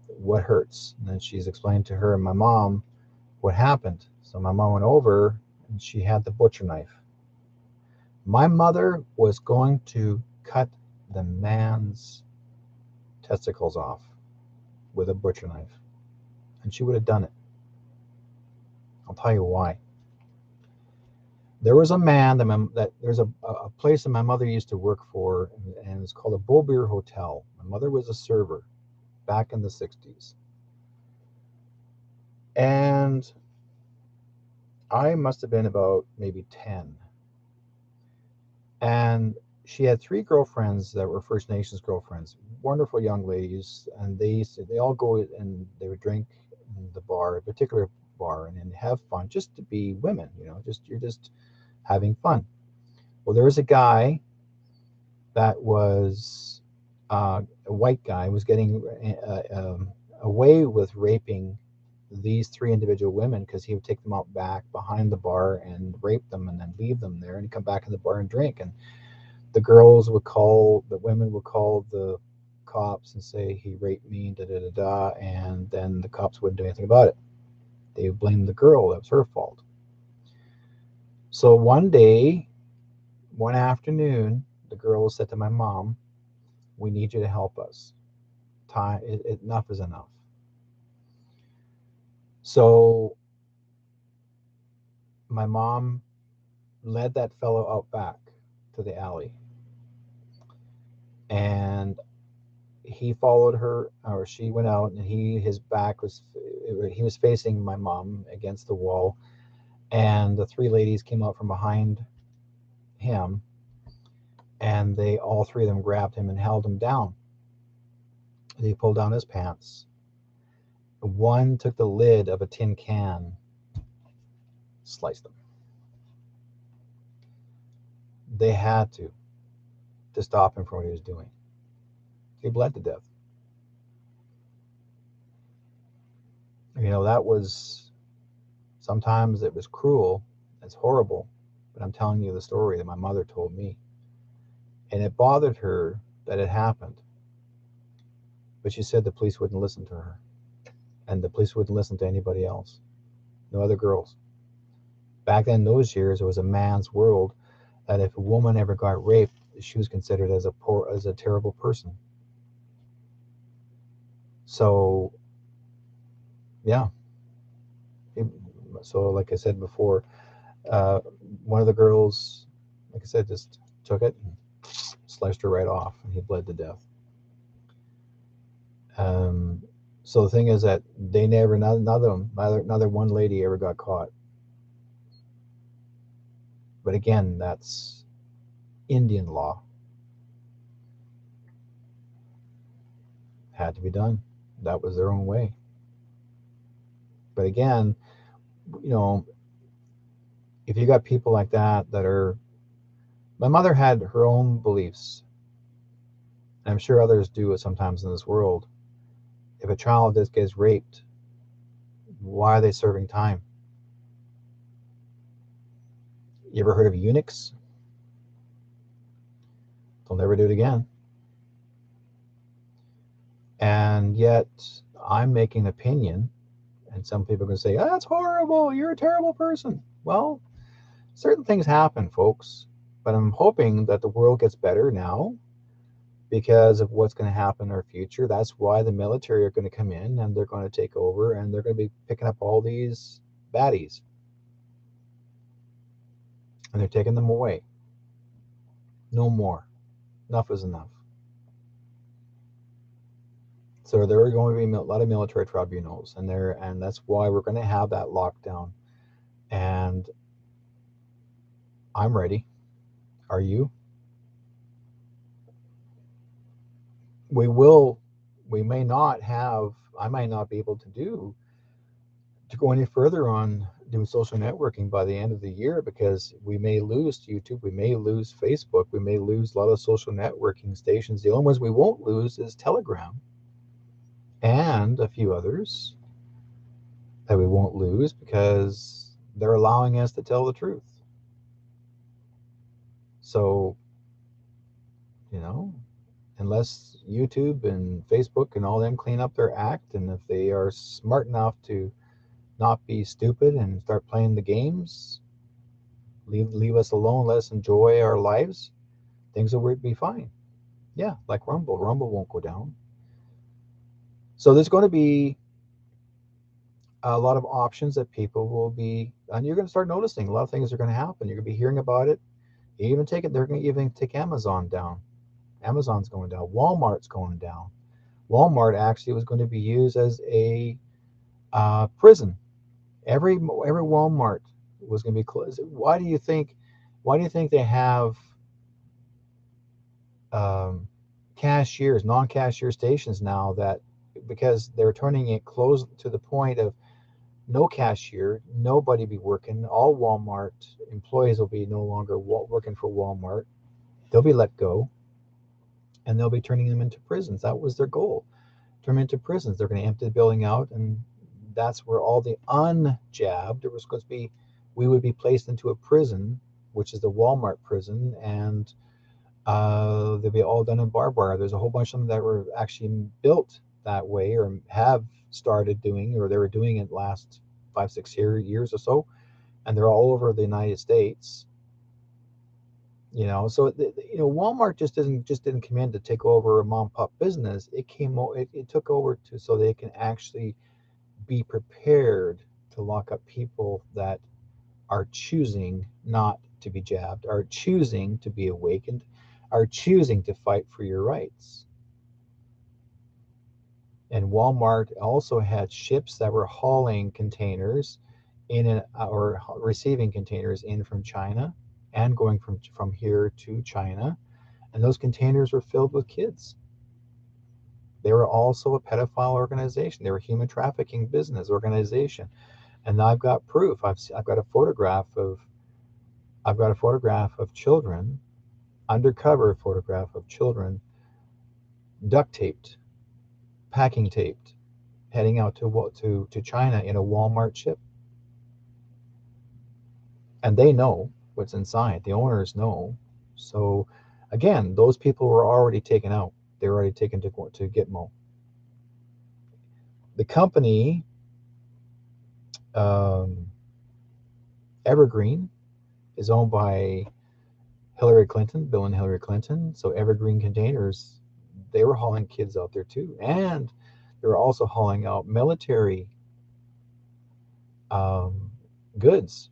What hurts? And then she's explained to her and my mom what happened. So my mom went over, and she had the butcher knife. My mother was going to cut the man's testicles off with a butcher knife. And she would have done it. I'll tell you why. There was a man that there's a place that my mother used to work for, and it's called a Beaubeer Hotel. My mother was a server back in the 60s. And I must have been about maybe 10. And she had three girlfriends that were First Nations girlfriends, wonderful young ladies, and they all go and they would drink in the bar, a particular bar, and have fun, just to be women, just you're just having fun. Well, there was a guy that was a white guy was getting away with raping these three individual women because he would take them out back behind the bar and rape them and then leave them there and come back in the bar and drink. And the women would call the cops and say he raped me, da da da da, and then the cops wouldn't do anything about it. They would blame the girl, that was her fault. So one day, one afternoon, the girl said to my mom, "We need you to help us. Enough is enough." So my mom led that fellow out back to the alley, and he followed her, or she went out, and he was facing my mom against the wall, and the three ladies came out from behind him, and they all three of them grabbed him and held him down. They pulled down his pants. One took the lid of a tin can, sliced him. They had to stop him from what he was doing. He bled to death. That was, sometimes it was cruel, it's horrible, but I'm telling you the story that my mother told me. And it bothered her that it happened. But she said the police wouldn't listen to her. And the police wouldn't listen to anybody else. No other girls. Back then, in those years, it was a man's world that if a woman ever got raped, she was considered as a terrible person. So, yeah. So, like I said before, one of the girls, like I said, just took it and sliced her right off, and he bled to death. So the thing is that they never, neither one lady ever got caught. But again, that's Indian law. Had to be done. That was their own way. But again, if you got people like that are, my mother had her own beliefs. And I'm sure others do it sometimes in this world. If a child just gets raped, why are they serving time? You ever heard of eunuchs? They'll never do it again. And yet, I'm making an opinion, and some people are going to say, that's horrible, you're a terrible person. Well, certain things happen, folks, but I'm hoping that the world gets better now because of what's going to happen in our future. That's why the military are going to come in, and they're going to take over, and they're going to be picking up all these baddies, and they're taking them away. No more. Enough is enough. So there are going to be a lot of military tribunals, and that's why we're going to have that lockdown. And I'm ready. Are you? We may not have, I might not be able to go any further on doing social networking by the end of the year, because we may lose YouTube, we may lose Facebook, we may lose a lot of social networking stations. The only ones we won't lose is Telegram and a few others that we won't lose because they're allowing us to tell the truth. So, unless YouTube and Facebook and all them clean up their act, and if they are smart enough to not be stupid and start playing the games, leave us alone, let us enjoy our lives, things will be fine. Yeah, like Rumble. Rumble won't go down. So there's going to be a lot of options that people will be, and you're going to start noticing a lot of things are going to happen. You're going to be hearing about it. Even take it. They're going to even take Amazon down. Amazon's going down. Walmart's going down. Walmart actually was going to be used as a prison. Every Walmart was going to be closed. Why do you think? Why do you think they have um, cashiers, non-cashier stations now? That because they're turning it closed to the point of no cashier, nobody be working. All Walmart employees will be no longer working for Walmart. They'll be let go, and they'll be turning them into prisons. That was their goal. Turn them into prisons. They're going to empty the building out, and that's where all the unjabbed, there was going to be, we would be placed into a prison, which is the Walmart prison, and they'll be all done in barbed wire. There's a whole bunch of them that were actually built that way, or have started doing, or they were doing it last 5, 6 years or so, and they're all over the United States. So Walmart just didn't come in to take over a mom and pop business. It took over to so they can actually be prepared to lock up people that are choosing not to be jabbed, are choosing to be awakened, are choosing to fight for your rights. And Walmart also had ships that were hauling containers or receiving containers in from China and going from here to China. And those containers were filled with kids. They were also a pedophile organization. They were a human trafficking business organization. And I've got proof. I've got a photograph of children, undercover photograph of children, duct taped, packing taped, heading out to China in a Walmart ship. And they know what's inside. The owners know. So again, those people were already taken out. They were already taken to Gitmo. The company, um, Evergreen, is owned by Hillary Clinton, Bill and Hillary Clinton. So Evergreen Containers, they were hauling kids out there too, and they were also hauling out military um, goods,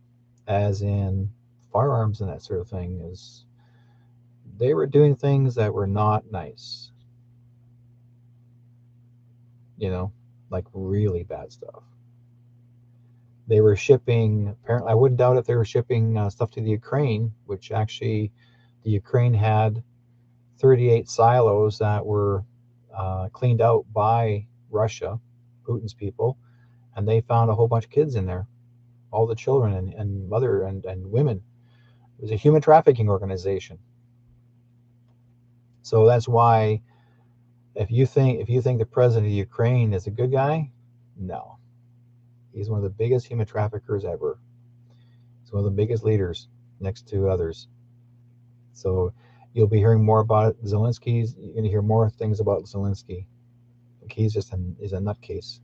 as in firearms and that sort of thing. Is they were doing things that were not nice, like really bad stuff. They were shipping. Apparently, I wouldn't doubt if they were shipping stuff to the Ukraine, which actually the Ukraine had 38 silos that were cleaned out by Russia, Putin's people, and they found a whole bunch of kids in there, all the children and mother and women. It was a human trafficking organization. So that's why if you think the president of Ukraine is a good guy, no, he's one of the biggest human traffickers ever. He's one of the biggest leaders next to others. So you'll be hearing more about it. You're going to hear more things about Zelensky. He's he's a nutcase.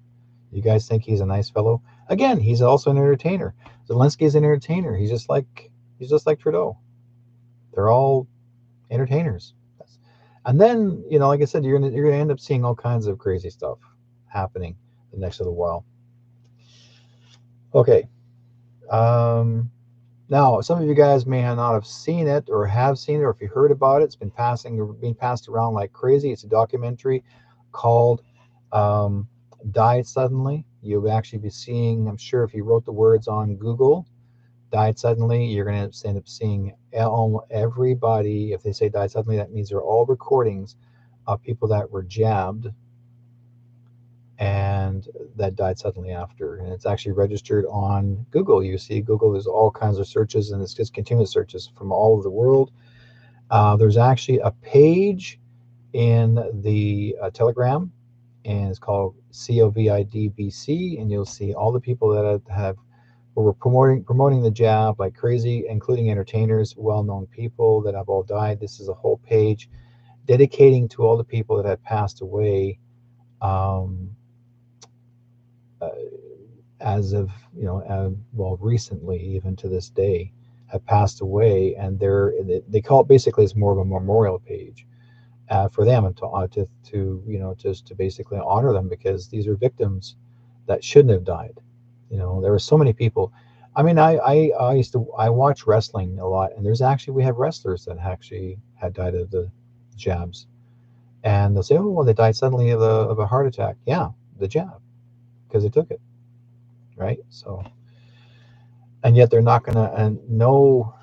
You guys think he's a nice fellow? Again, he's also an entertainer. Zelensky is an entertainer. He's just like Trudeau. They're all entertainers. And then, like I said, you're gonna end up seeing all kinds of crazy stuff happening the next little while. Okay. Now, some of you guys may not have seen it, or have seen it, or if you heard about it, it's been being passed around like crazy. It's a documentary called Died Suddenly. You'll actually be seeing, I'm sure if you wrote the words on Google, died suddenly, you're going to end up seeing everybody. If they say died suddenly, that means they're all recordings of people that were jabbed and that died suddenly after. And it's actually registered on Google. You see, Google, there's all kinds of searches, and it's just continuous searches from all over the world. There's actually a page in the Telegram, and it's called COVIDBC, and you'll see all the people that were promoting the jab like crazy, including entertainers, well-known people that have all died. This is a whole page dedicating to all the people that had passed away, uh, as of recently, even to this day, have passed away, and they call it, basically it's more of a memorial page. for them, and to just to basically honor them, because these are victims that shouldn't have died. There were so many people. I mean, I watch wrestling a lot, and we have wrestlers that actually had died of the jabs, and they'll say, oh, well, they died suddenly of a heart attack. Yeah, the jab, because they took it, right? So, and yet they're not gonna, and no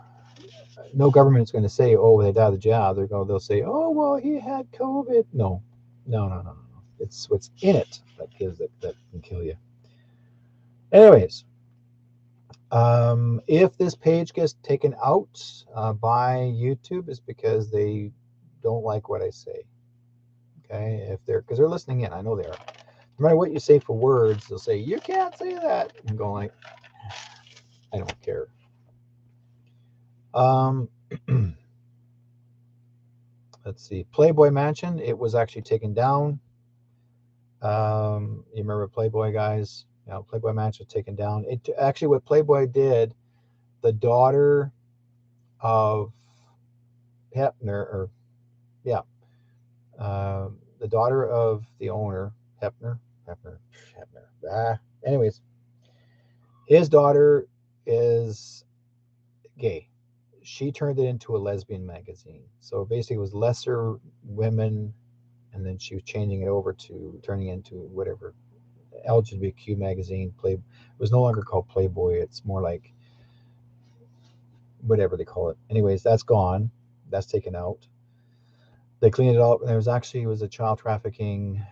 government is going to say, oh, they died of the jab. They'll say, oh, well, he had COVID. No, no, no, no, no. It's what's in it that can kill you. Anyways, if this page gets taken out by YouTube, it's because they don't like what I say. Okay, because they're listening in, I know they are. No matter what you say for words, they'll say you can't say that. I'm going like, I don't care. Um, let's see, Playboy Mansion. It was actually taken down. You remember Playboy, guys? Playboy Mansion was taken down. It actually, what Playboy did, the daughter of Hepner, or yeah, the daughter of the owner, Hepner. Anyways, his daughter is gay. She turned it into a lesbian magazine. So basically, it was lesser women, and then she was changing it over to turning into whatever LGBTQ magazine. It was no longer called Playboy. It's more like whatever they call it. Anyways, that's gone. That's taken out. They cleaned it up. It was a child trafficking,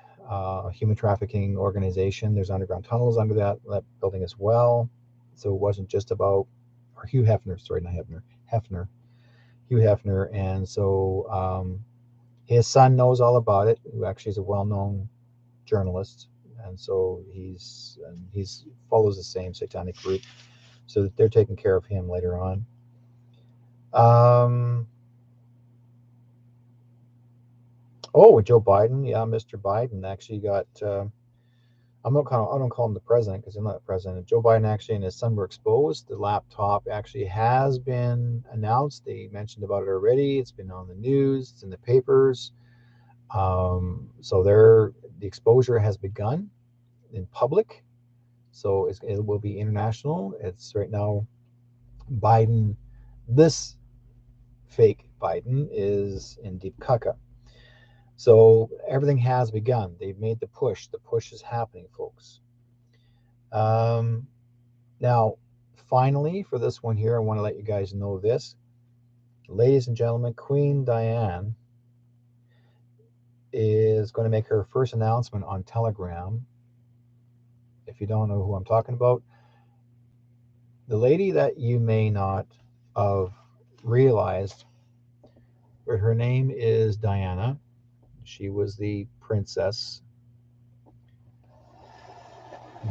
human trafficking organization. There's underground tunnels under that building as well. So it wasn't just about, or Hugh Hefner, sorry, not Hefner, Hugh Hefner. And so his son knows all about it, who actually is a well-known journalist. And so he's follows the same satanic group. So that they're taking care of him later on. Oh, Joe Biden, yeah, Mr. Biden actually got. I don't call him the president because he's not the president. Joe Biden actually and his son were exposed. The laptop actually has been announced. They mentioned about it already. It's been on the news. It's in the papers. So the exposure has begun in public. So it will be international. It's right now Biden. This fake Biden is in deep caca. So everything has begun. They've made the push. The push is happening, folks. Now, finally, for this one here, I want to let you guys know this. Ladies and gentlemen, Queen Diane is going to make her first announcement on Telegram. If you don't know who I'm talking about, the lady that you may not have realized, but her name is Diana. She was the princess.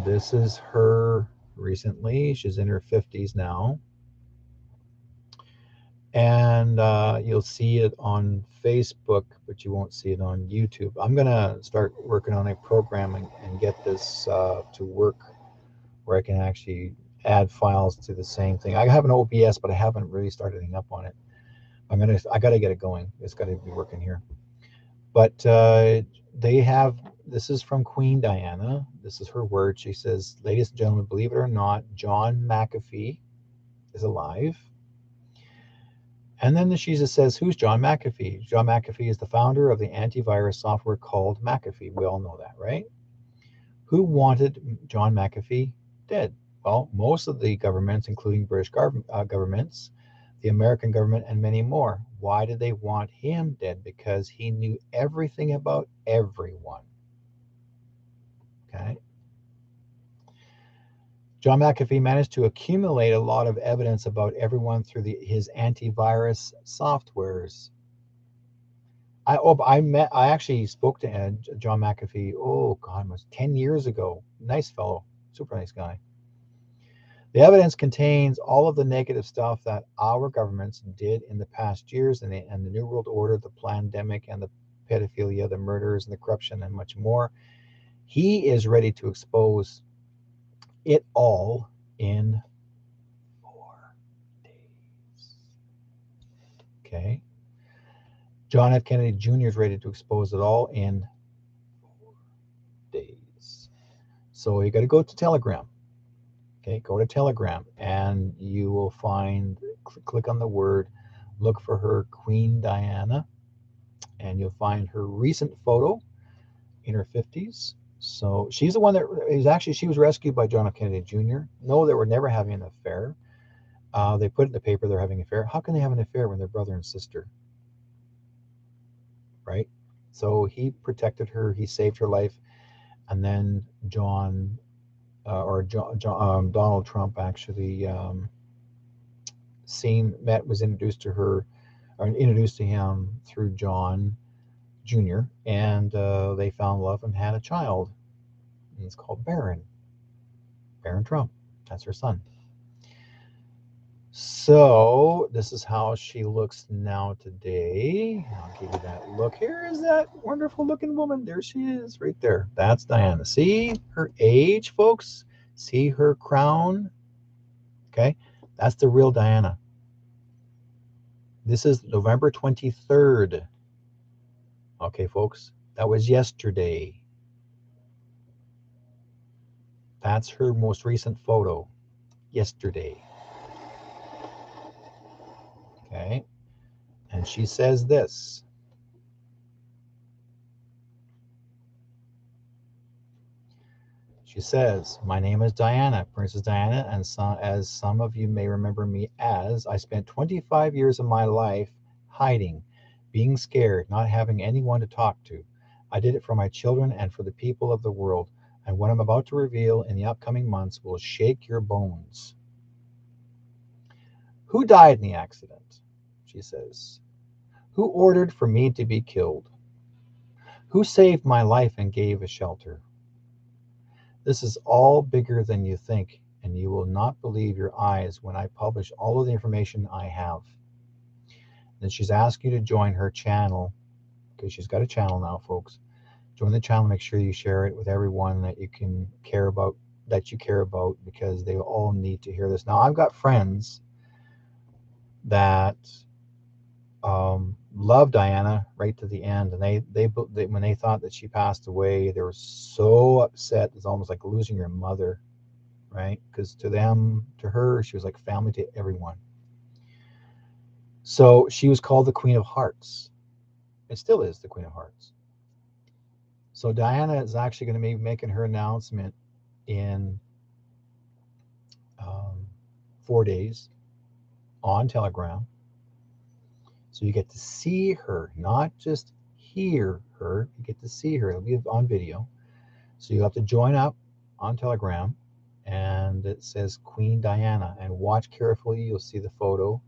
This is her recently. She's in her 50s now. And you'll see it on Facebook, but you won't see it on YouTube. I'm going to start working on a program and get this to work where I can actually add files to the same thing. I have an OBS, but I haven't really started anything up on it. I got to get it going. It's got to be working here. But this is from Queen Diana. This is her word. She says, ladies and gentlemen, believe it or not, John McAfee is alive. And then she just says, who's John McAfee? John McAfee is the founder of the antivirus software called McAfee. We all know that, right? Who wanted John McAfee dead? Well, most of the governments, including British governments, the American government, and many more. Why did they want him dead? Because he knew everything about everyone. Okay. John McAfee managed to accumulate a lot of evidence about everyone through his antivirus softwares. I actually spoke to John McAfee. Oh God, it was 10 years ago. Nice fellow, super nice guy. The evidence contains all of the negative stuff that our governments did in the past years, and the New World Order, the pandemic, and the pedophilia, the murders, and the corruption, and much more. He is ready to expose it all in 4 days. Okay. John F. Kennedy Jr. is ready to expose it all in days. So you got to go to Telegram. Okay, go to Telegram and you will find, click on the word, look for her Queen Diana, and you'll find her recent photo in her 50s. So she's the one that is actually, she was rescued by John F. Kennedy Jr. No, they were never having an affair. They put in the paper they're having an affair. How can they have an affair when they're brother and sister? Right? So he protected her, he saved her life, and then Donald Trump actually was introduced to her, or introduced to him through John Jr., and they found love and had a child. And he's called Barron Trump. That's her son. So this is how she looks now today. I'll give you that look. Here is that wonderful looking woman. There she is, right there. That's Diana. See her age, folks? See her crown? Okay, that's the real Diana. This is November 23rd. Okay, folks, that was yesterday. That's her most recent photo, yesterday. Okay, and she says this. She says, "My name is Diana, Princess Diana, and as some of you may remember me as, I spent 25 years of my life hiding, being scared, not having anyone to talk to. I did it for my children and for the people of the world, and what I'm about to reveal in the upcoming months will shake your bones." Who died in the accident? She says. Who ordered for me to be killed? Who saved my life and gave a shelter? This is all bigger than you think, and you will not believe your eyes when I publish all of the information I have. Then she's asked you to join her channel, because she's got a channel now, folks. Join the channel, make sure you share it with everyone that you can care about, because they all need to hear this. Now, I've got friends that love Diana right to the end, and they when they thought that she passed away, they were so upset. It's almost like losing your mother, right? Because to her, she was like family to everyone. So she was called the Queen of Hearts. It still is the Queen of Hearts. So Diana is actually going to be making her announcement in 4 days on Telegram. So you get to see her, not just hear her. You get to see her. It'll be on video. So you have to join up on Telegram, and it says Queen Diana, and watch carefully. You'll see the photo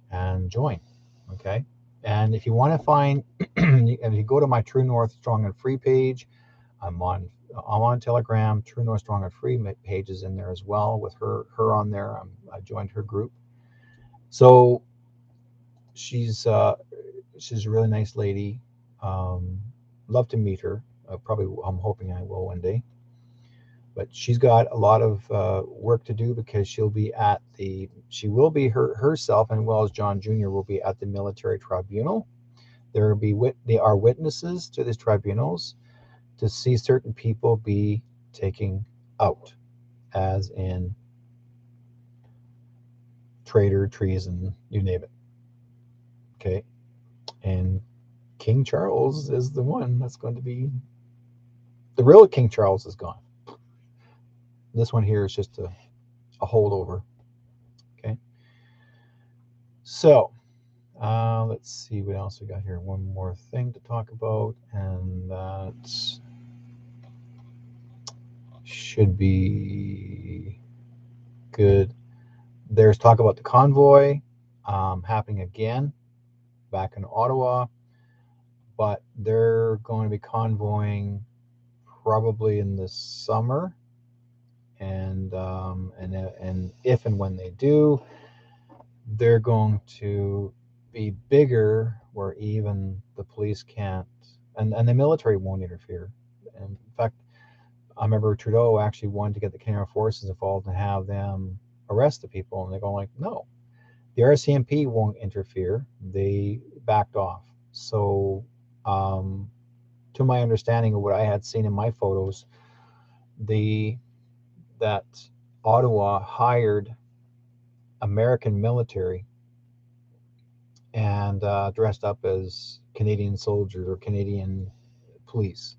and join. Okay. And if you want to find, if you go to my True North Strong and Free page, I'm on Telegram. True North Strong and Free page is in there as well with her on there. I joined her group. So she's a really nice lady. Love to meet her. I'm hoping I will one day. But she's got a lot of work to do, because she will be herself, and well as John Jr. will be at the military tribunal. They are witnesses to these tribunals to see certain people be taken out, as in traitor, treason, you name it. Okay, and King Charles is the one that's going to be, the real King Charles is gone. This one here is just a holdover. Okay, so let's see what else we got here. One more thing to talk about, and that should be good. There's talk about the convoy happening again back in Ottawa, but they're going to be convoying probably in the summer, and if and when they do, they're going to be bigger, where even the police can't, and the military won't interfere. And in fact, I remember Trudeau actually wanted to get the Canadian Forces involved and have them arrest the people, and they're going like, no, the RCMP won't interfere. They backed off. So, to my understanding of what I had seen in my photos, that Ottawa hired American military and dressed up as Canadian soldiers or Canadian police.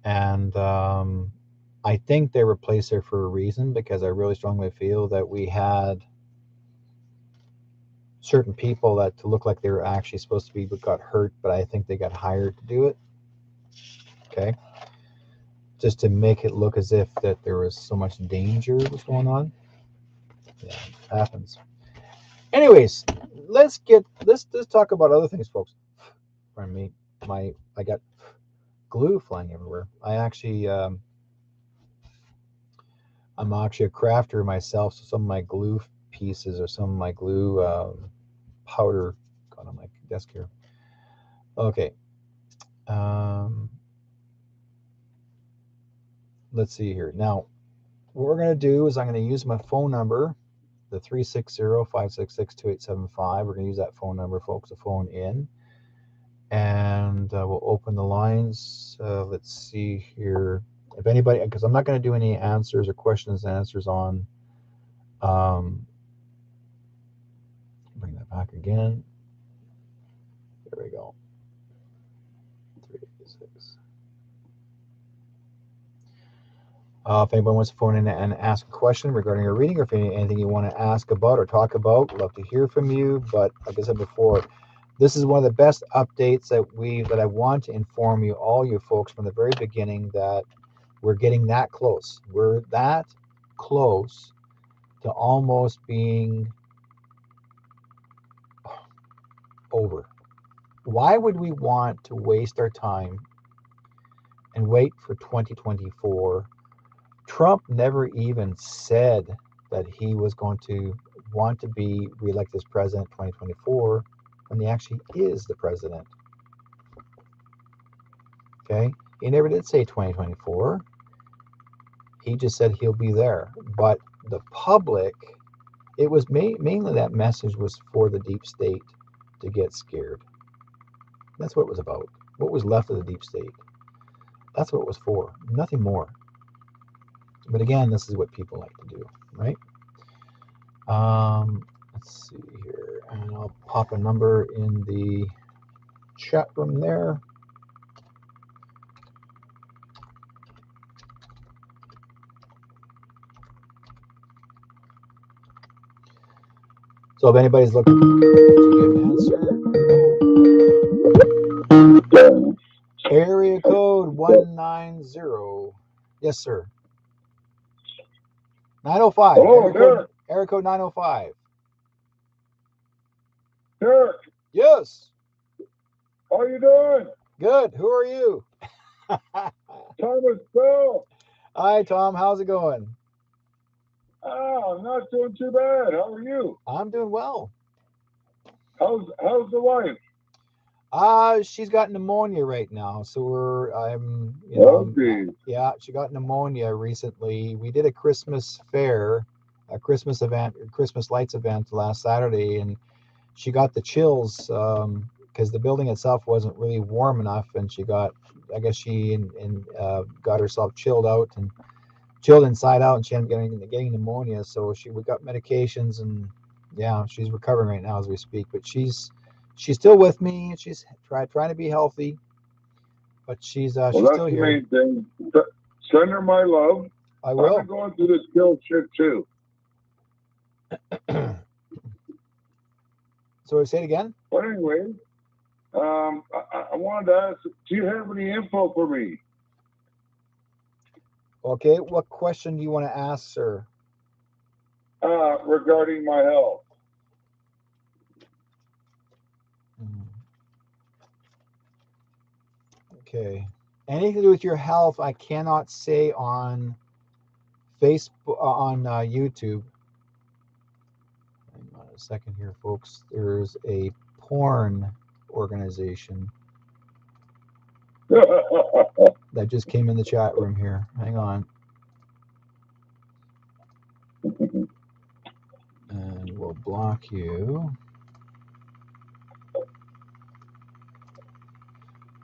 And I think they were placed there for a reason, because I really strongly feel that we had certain people that to look like they were actually supposed to be but got hurt, but I think they got hired to do it. Okay. Just to make it look as if that there was so much danger was going on. Yeah, it happens. Anyways, let's talk about other things, folks. Pardon me. I got glue flying everywhere. I'm actually a crafter myself, so some of my glue pieces or some of my glue powder got on my desk here. Okay. Um, let's see here. Now, what we're going to do is I'm going to use my phone number, the 360-566-2875. We're going to use that phone number, folks, to phone in. And we'll open the lines. Let's see here. If anybody, because I'm not going to do any answers or questions and answers on. Bring that back again. There we go. 386. If anyone wants to phone in and ask a question regarding a reading, or if anything you want to ask about or talk about, love to hear from you. But like I said before, this is one of the best updates that I want to inform you, all you folks, from the very beginning, that we're getting that close. We're that close to almost being over. Why would we want to waste our time and wait for 2024? Trump never even said that he was going to want to be reelected as president in 2024 when he actually is the president. Okay? He never did say 2024. He just said he'll be there. But the public, it was mainly that message was for the deep state to get scared. That's what it was about. What was left of the deep state. That's what it was for. Nothing more. But again, this is what people like to do, right? Let's see here. And I'll pop a number in the chat room there. So if anybody's looking to get an answer, area code 190. Yes, sir. 905. Hello, area code 905. Derek. Yes. How are you doing? Good. Who are you? Thomas Bell. Hi, Tom. How's it going? I'm not doing too bad. How are you? I'm doing well. How's the wife? She's got pneumonia right now, so yeah, she got pneumonia recently. We did a Christmas fair, a Christmas event, Christmas lights event last Saturday, and she got the chills because the building itself wasn't really warm enough, and I guess she got herself chilled inside out, and she ended up getting pneumonia. So we got medications, and yeah, she's recovering right now as we speak, but she's still with me. She's trying to be healthy, but she's still here. That's the main thing. Send her my love. I will. I've been going through this guilt shit too. So say it again. But anyway, I wanted to ask, do you have any info for me? Okay, what question do you want to ask, sir? Regarding my health. Okay. Anything to do with your health, I cannot say on Facebook, on YouTube. Hang on a second here, folks. There's a porn organization that just came in the chat room here. Hang on. And we'll block you.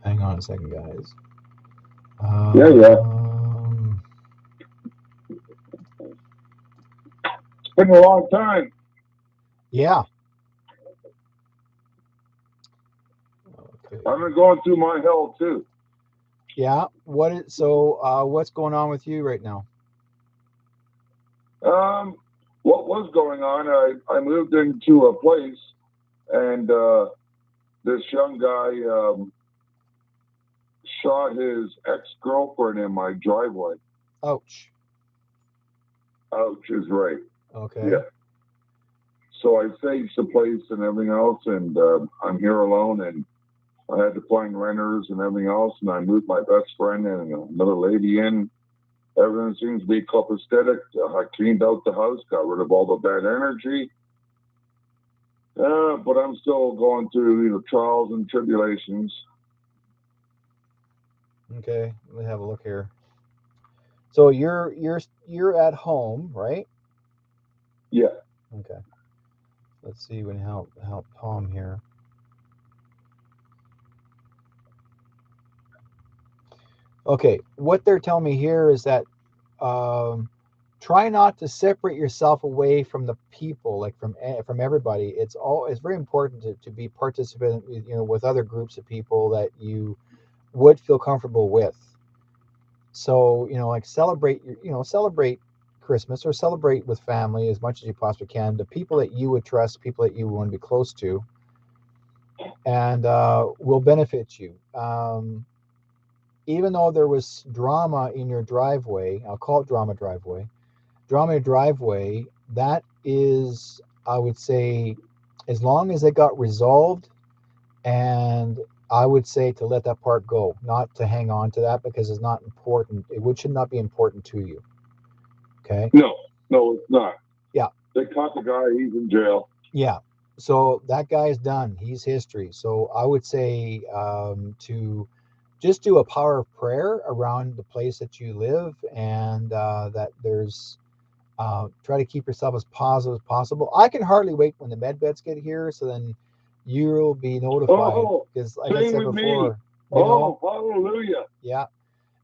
Hang on a second, guys. Yeah. It's been a long time. Yeah. Okay. I've been going through my hell too. Yeah. What's going on with you right now? What was going on? I moved into a place, and this young guy shot his ex-girlfriend in my driveway. Ouch. Ouch is right. Okay. Yeah. So I saved the place and everything else, and I'm here alone, and I had to find renters and everything else, and I moved my best friend and another lady in. Everything seems to be copacetic. I cleaned out the house, got rid of all the bad energy. But I'm still going through trials and tribulations. Okay. Let me have a look here. So you're at home, right? Yeah. Okay. Let's see when help Tom here. Okay. What they're telling me here is that um, try not to separate yourself away from the people, like from everybody. It's very important to be participant, with other groups of people that you would feel comfortable with. So like celebrate Christmas or celebrate with family as much as you possibly can. The people that you would trust, people that you want to be close to, and will benefit you. Even though there was drama in your driveway, I'll call it drama driveway, that is, I would say, as long as it got resolved, and I would say to let that part go, not to hang on to that because it's not important. Should not be important to you. Okay. No, it's not. Yeah. They caught the guy. He's in jail. Yeah. So that guy's done. He's history. So I would say to just do a power of prayer around the place that you live, and that there's try to keep yourself as positive as possible. I can hardly wait when the med beds get here, so then you'll be notified Oh, because, like I same said with me. before, Oh, hallelujah. yeah.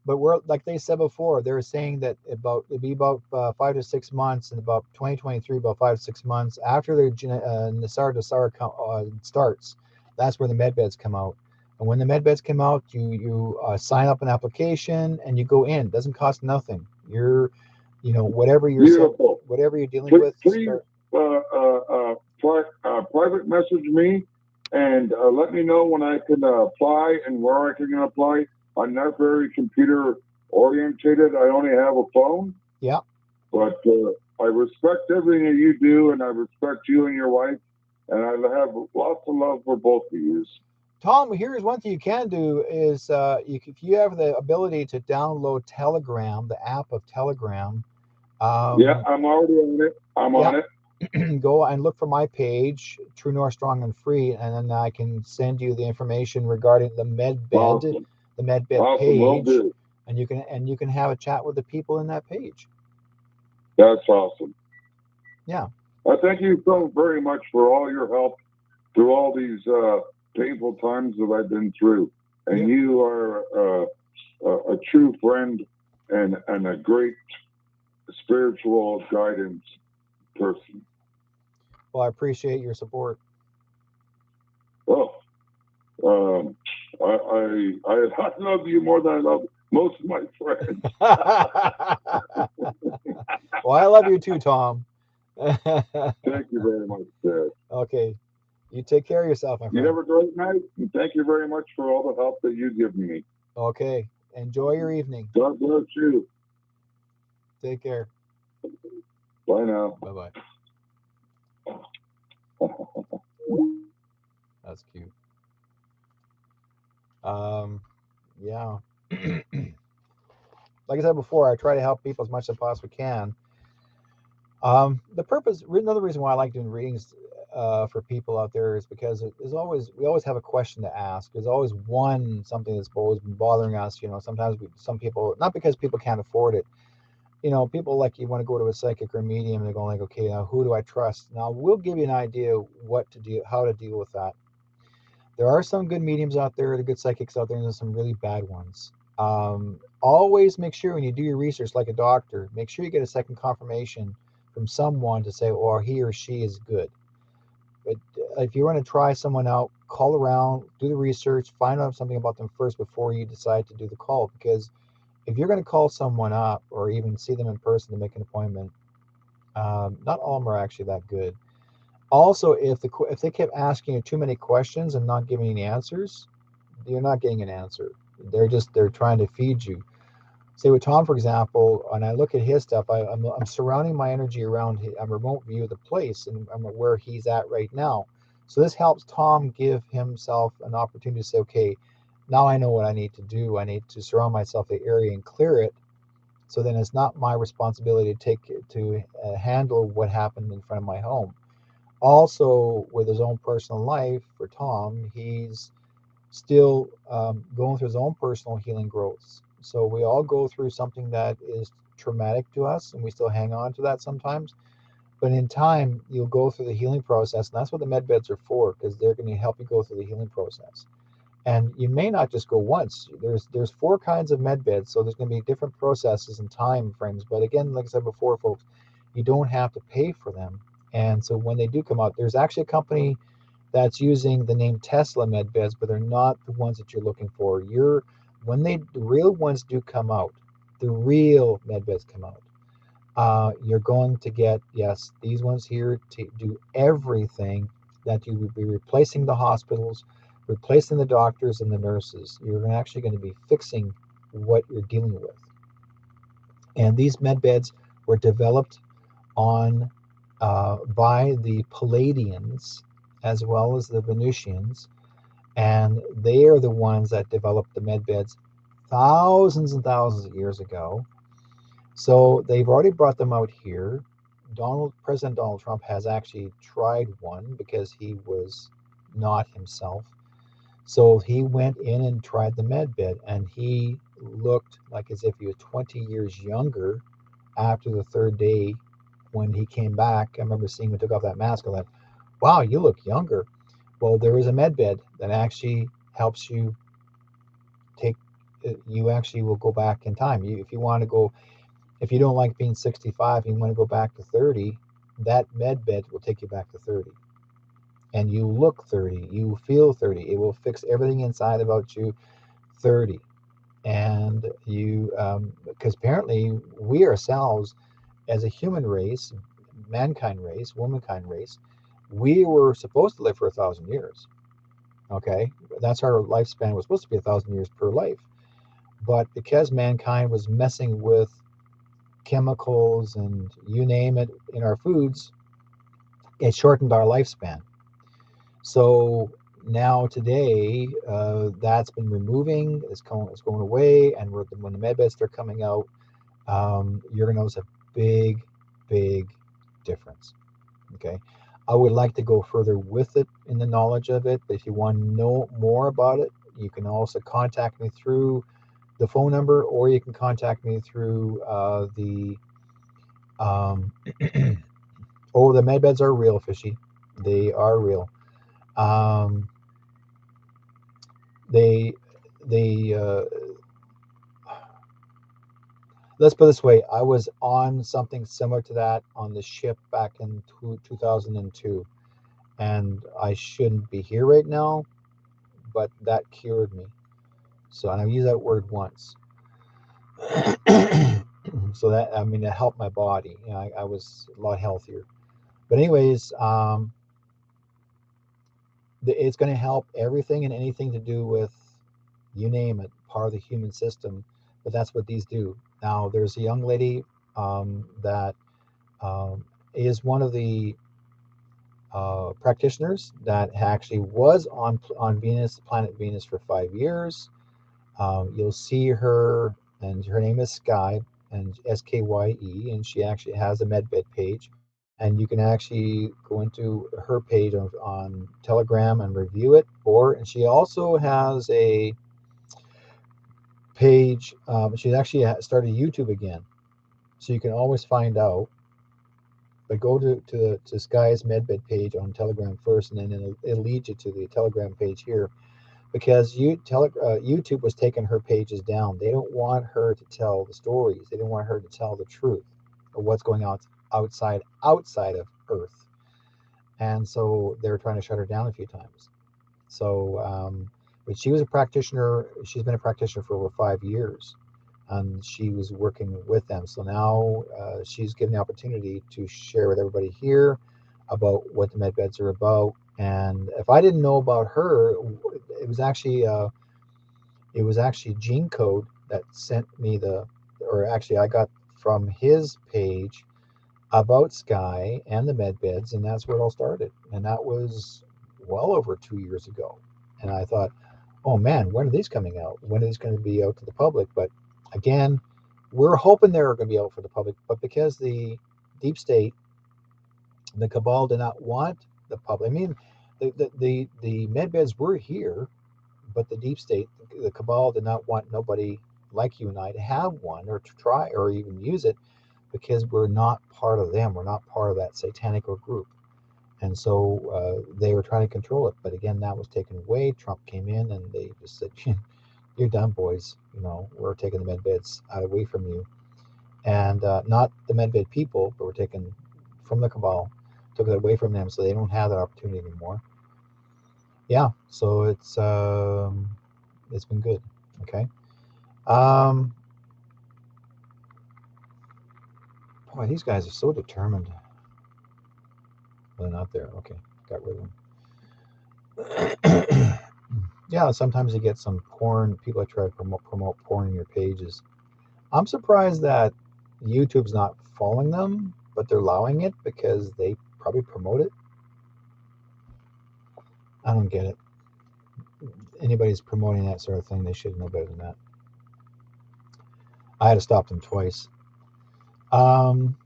But we're like they said before, they're saying that it'd be about 5 to 6 months, in about 2023, about 5 to 6 months after the Nasar starts. That's where the med beds come out. And when the med beds come out, you sign up an application and you go in. It doesn't cost nothing. You're whatever Beautiful. whatever you're dealing with. Please private message me and let me know when I can apply and where I can apply. I'm not very computer orientated. I only have a phone. Yeah. But I respect everything that you do, and I respect you and your wife, and I have lots of love for both of you. Tom, here's one thing you can do is if you have the ability to download Telegram, the app of Telegram. Yeah, I'm already on it. I'm on it. Go and look for my page, True North Strong and Free, and then I can send you the information regarding the med bed, Awesome. the med bed Awesome. Will page, do. and you can have a chat with the people in that page. That's awesome. Yeah. Thank you so very much for all your help through all these painful times that I've been through. And you are a true friend and a great spiritual guidance person. Well, I appreciate your support. Oh, I love you more than I love most of my friends. Well, I love you too, Tom. Thank you very much, Dad. Okay. You take care of yourself, my friend. You have a great night, and thank you very much for all the help that you give me. Okay. Enjoy your evening. God bless you. Take care. Bye now. Bye-bye. That's cute. Yeah. Like I said before, I try to help people as much as I possibly can. Another reason why I like doing readings for people out there is because we always have a question to ask. There's always something that's always been bothering us. Sometimes some people, not because people can't afford it. People like you want to go to a psychic or medium, and they're going like, okay, now who do I trust? Now we'll give you an idea what to do, how to deal with that. There are some good mediums out there, the good psychics out there, and there's some really bad ones. Always make sure when you do your research, like a doctor, make sure you get a second confirmation from someone to say, or he or she is good. But if you want to try someone out, call around, do the research, find out something about them first before you decide to do the call. Because if you're going to call someone up or even see them in person to make an appointment, not all of them are actually that good. Also, if they kept asking you too many questions and not giving any answers, you're not getting an answer. They're trying to feed you. Say with Tom, for example, when I look at his stuff, I'm surrounding my energy around a remote view of the place and I'm where he's at right now. So this helps Tom give himself an opportunity to say, okay, now I know what I need to do. I need to surround myself the area and clear it. So then it's not my responsibility to handle what happened in front of my home. Also, with his own personal life for Tom, he's still going through his own personal healing growths. So we all go through something that is traumatic to us, and we still hang on to that sometimes. But in time, you'll go through the healing process, and that's what the med beds are for, because they're going to help you go through the healing process. And you may not just go once. There's four kinds of med beds, so there's going to be different processes and time frames. But again, like I said before, folks, you don't have to pay for them. And so when they do come out, there's actually a company that's using the name Tesla med beds, but they're not the ones that you're looking for. When the real ones do come out, the real med beds come out. You're going to get, yes, these ones here to do everything that you would be replacing the hospitals, replacing the doctors and the nurses. You're actually going to be fixing what you're dealing with. And these med beds were developed on by the Palladians as well as the Venusians, and they are the ones that developed the med beds thousands and thousands of years ago. So they've already brought them out here. President Donald Trump has actually tried one because he was not himself. So he went in and tried the med bed, and he looked like as if he was 20 years younger after the third day when he came back. I remember seeing him took off that mask. I'm like, wow, you look younger. Well, there is a med bed that actually helps you take. You actually will go back in time. If you want to go, if you don't like being 65, you want to go back to 30. That med bed will take you back to 30, and you look 30. You feel 30. It will fix everything inside about you 30. And you, because apparently we ourselves, as a human race, mankind race, womankind race, we were supposed to live for 1,000 years. Okay, that's our lifespan was supposed to be 1,000 years per life, but because mankind was messing with chemicals and you name it in our foods, it shortened our lifespan. So now today, that's been removing. It's going away, and when the med beds start coming out, you're going to notice a big, big difference. Okay. I would like to go further with it in the knowledge of it, but if you want to know more about it, you can also contact me through the phone number, or you can contact me through the. Um, oh, the med beds are real, fishy. They are real. Um, they they let's put it this way. I was on something similar to that on the ship back in 2002, and I shouldn't be here right now, but that cured me. So, and I've used that word once. So that, I mean, it helped my body. You know, I was a lot healthier. But anyways, it's going to help everything and anything to do with, you name it, part of the human system. But that's what these do. Now, there's a young lady that um, is one of the practitioners that actually was on Venus, planet Venus, for 5 years. You'll see her, and her name is Sky, and Skye, and she actually has a medbed page, and you can actually go into her page on Telegram and review it. And she also has a page. She's actually started YouTube again, so you can always find out But go to Sky's Medbed page on Telegram first, and then it'll lead you to the Telegram page here, because YouTube was taking her pages down. They don't want her to tell the stories. They don't want her to tell the truth of what's going on outside of Earth, and so they're trying to shut her down a few times. So, but she was a practitioner. She's been a practitioner for over 5 years, and she was working with them. So now she's given the opportunity to share with everybody here about what the med beds are about. And if I didn't know about her, it was actually Gene Code that sent me or actually I got from his page about Sky and the med beds, and that's where it all started. And that was well over 2 years ago. And I thought, oh man, when are these coming out? When are these going to be out to the public? But again, we're hoping they're going to be out for the public, but because the deep state, the cabal, did not want the public. I mean, the med beds were here, but the deep state, the cabal, did not want nobody like you and I to have one or to try or even use it, because we're not part of them. We're not part of that satanic group. And so they were trying to control it. But again, that was taken away. Trump came in and they just said, you're done, boys. We're taking the med beds away from you. And not the med bed people, but we're taking from the cabal, took it away from them, so they don't have that opportunity anymore. Yeah, so it's been good. Okay. Boy, these guys are so determined. They're not there. Okay, got rid of them. Yeah, sometimes you get some porn. People that try to promote porn in your pages. I'm surprised that YouTube's not following them, but they're allowing it because they probably promote it. I don't get it. Anybody's promoting that sort of thing, they should know better than that. I had to stop them twice. Um,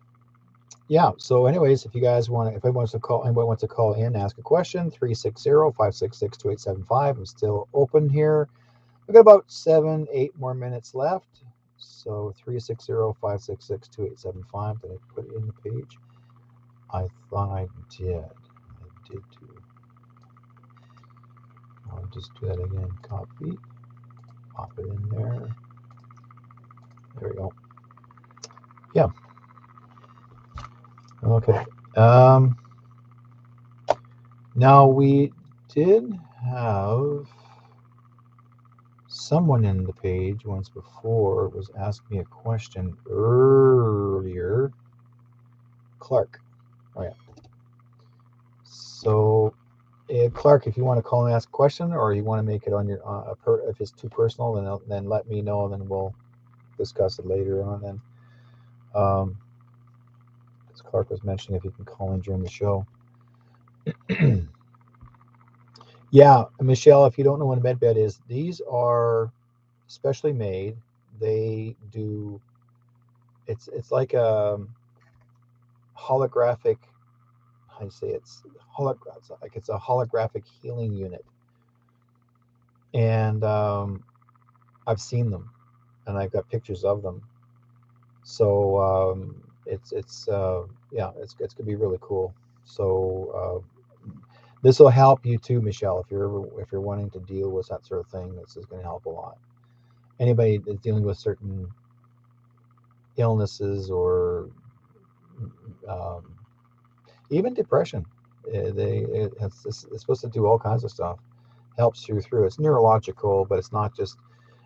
yeah. So, anyways, if anybody wants to call in, ask a question, 360-566-2875. I'm still open here. We've got about 7-8 more minutes left. So 360-566-2875. Did I put it in the page? I thought I did. I did too. I'll just do that again. Copy. Pop it in there. There we go. Yeah. Okay. Now we did have someone in the page once before was asking me a question earlier. Clark. Oh yeah. So, Clark, if you want to call and ask a question, or you want to make it on your if it's too personal, then let me know, and then we'll discuss it later on. Then, as Clark was mentioning, if you can call in during the show. Yeah, Michelle, if you don't know what a med bed is, these are specially made. They do. It's like a holographic. How do you say it's a holographic healing unit, and I've seen them, and I've got pictures of them. So yeah, it's gonna be really cool. So this will help you too, Michelle, if you're wanting to deal with that sort of thing. This is going to help a lot. Anybody that's dealing with certain illnesses or um, even depression, it's supposed to do all kinds of stuff. Helps you through. It's neurological, but it's not just.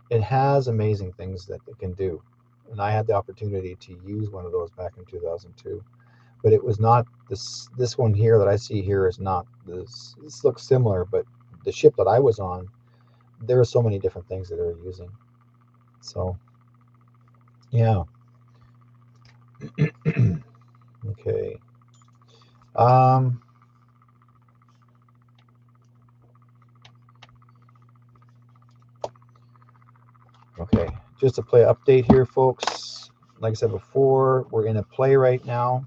It has amazing things that it can do, and I had the opportunity to use one of those back in 2002. But it was not this one here that I see here is not this. This looks similar, but the ship that I was on, there are so many different things that they're using. So yeah. Okay. Um, okay. Just a play update here, folks. Like I said before, we're in a play right now.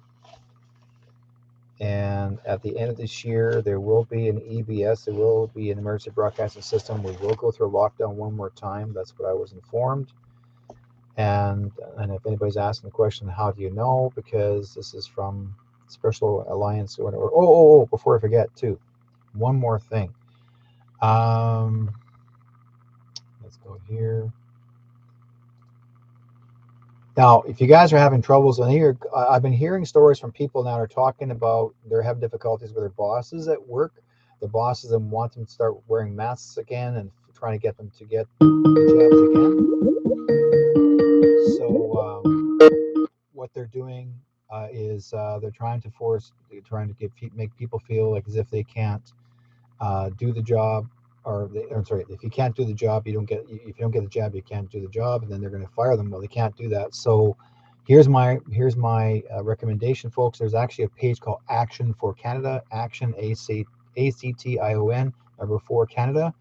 And at the end of this year, there will be an EBS. There will be an emergency broadcasting system. We will go through lockdown one more time. That's what I was informed. And if anybody's asking the question, how do you know? Because this is from Special Alliance or whatever. Before I forget, too, one more thing. Um, let's go here. Now, if you guys are having troubles on here, I've been hearing stories from people now are talking about they're having difficulties with their bosses at work. The bosses and want them to start wearing masks again and trying to get them to get jabs again. So what they're doing is they're trying to make people feel like as if they can't do the job, or sorry, if you can't do the job, if you don't get the job, you can't do the job, and then they're going to fire them. Well, they can't do that. So here's my recommendation, folks. There's actually a page called Action for Canada, Action ACTION #4 Canada,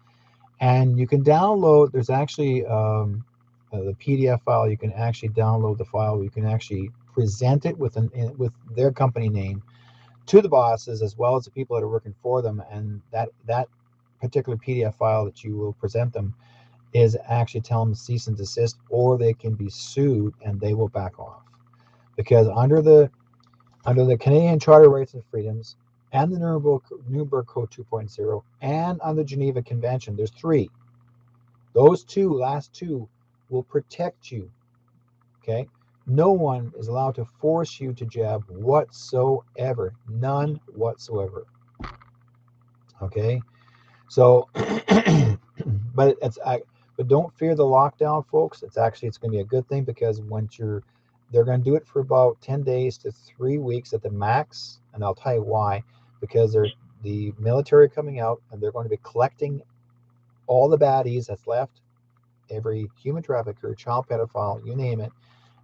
and you can download. There's actually the PDF file. You can actually download the file. You can actually present it with their company name to the bosses as well as the people that are working for them, and that particular PDF file that you will present them is actually tell them to cease and desist, or they can be sued and they will back off, because under the Canadian Charter of Rights and Freedoms and the Nuremberg Code 2.0 and on the Geneva Convention, there's three. Those last two will protect you. Okay, no one is allowed to force you to jab whatsoever, none whatsoever. Okay, so but but don't fear the lockdown, folks. It's going to be a good thing, because they're going to do it for about 10 days to 3 weeks at the max, and I'll tell you why. Because the military coming out, and they're going to be collecting all the baddies that's left, every human trafficker, child pedophile, you name it,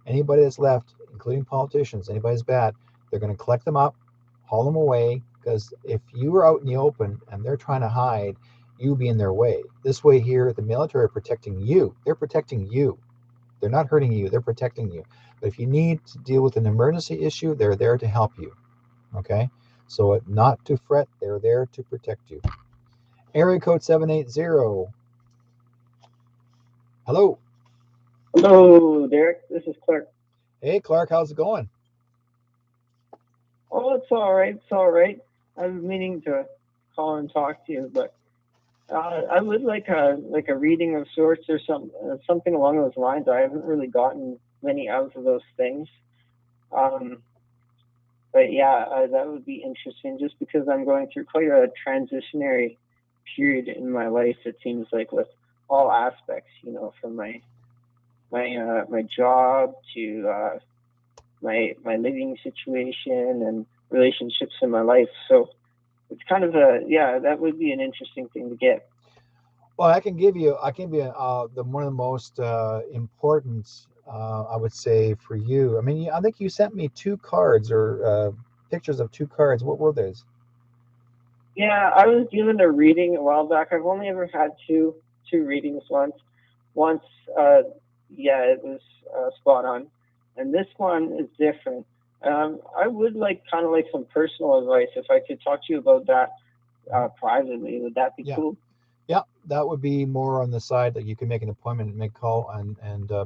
anybody that's left, including politicians, anybody's bad, they're going to collect them up, haul them away, because if you were out in the open and they're trying to hide, you be in their way. This way here, the military are protecting you. They're protecting you. They're not hurting you. They're protecting you. But if you need to deal with an emergency issue, they're there to help you. Okay? So not to fret. They're there to protect you. Area code 780. Hello. Hello, Derek. This is Clark. Hey, Clark. How's it going? Oh, it's all right. It's all right. I was meaning to call and talk to you, but I would like a reading of sorts or something along those lines. I haven't really gotten many out of those things. But yeah, that would be interesting, just because I'm going through quite a transitionary period in my life. It seems like, with all aspects, from my job to my living situation and relationships in my life. So it's kind of that would be an interesting thing to get. Well, I can give you the one of the most important, I would say, for you. I mean, I think you sent me two cards, or pictures of two cards. What were those? Yeah, I was given a reading a while back. I've only ever had two readings once. Once, it was spot on, and this one is different. I would like some personal advice, if I could talk to you about that privately. Would that be cool? Yeah, that would be more on the side that you can make an appointment and make call and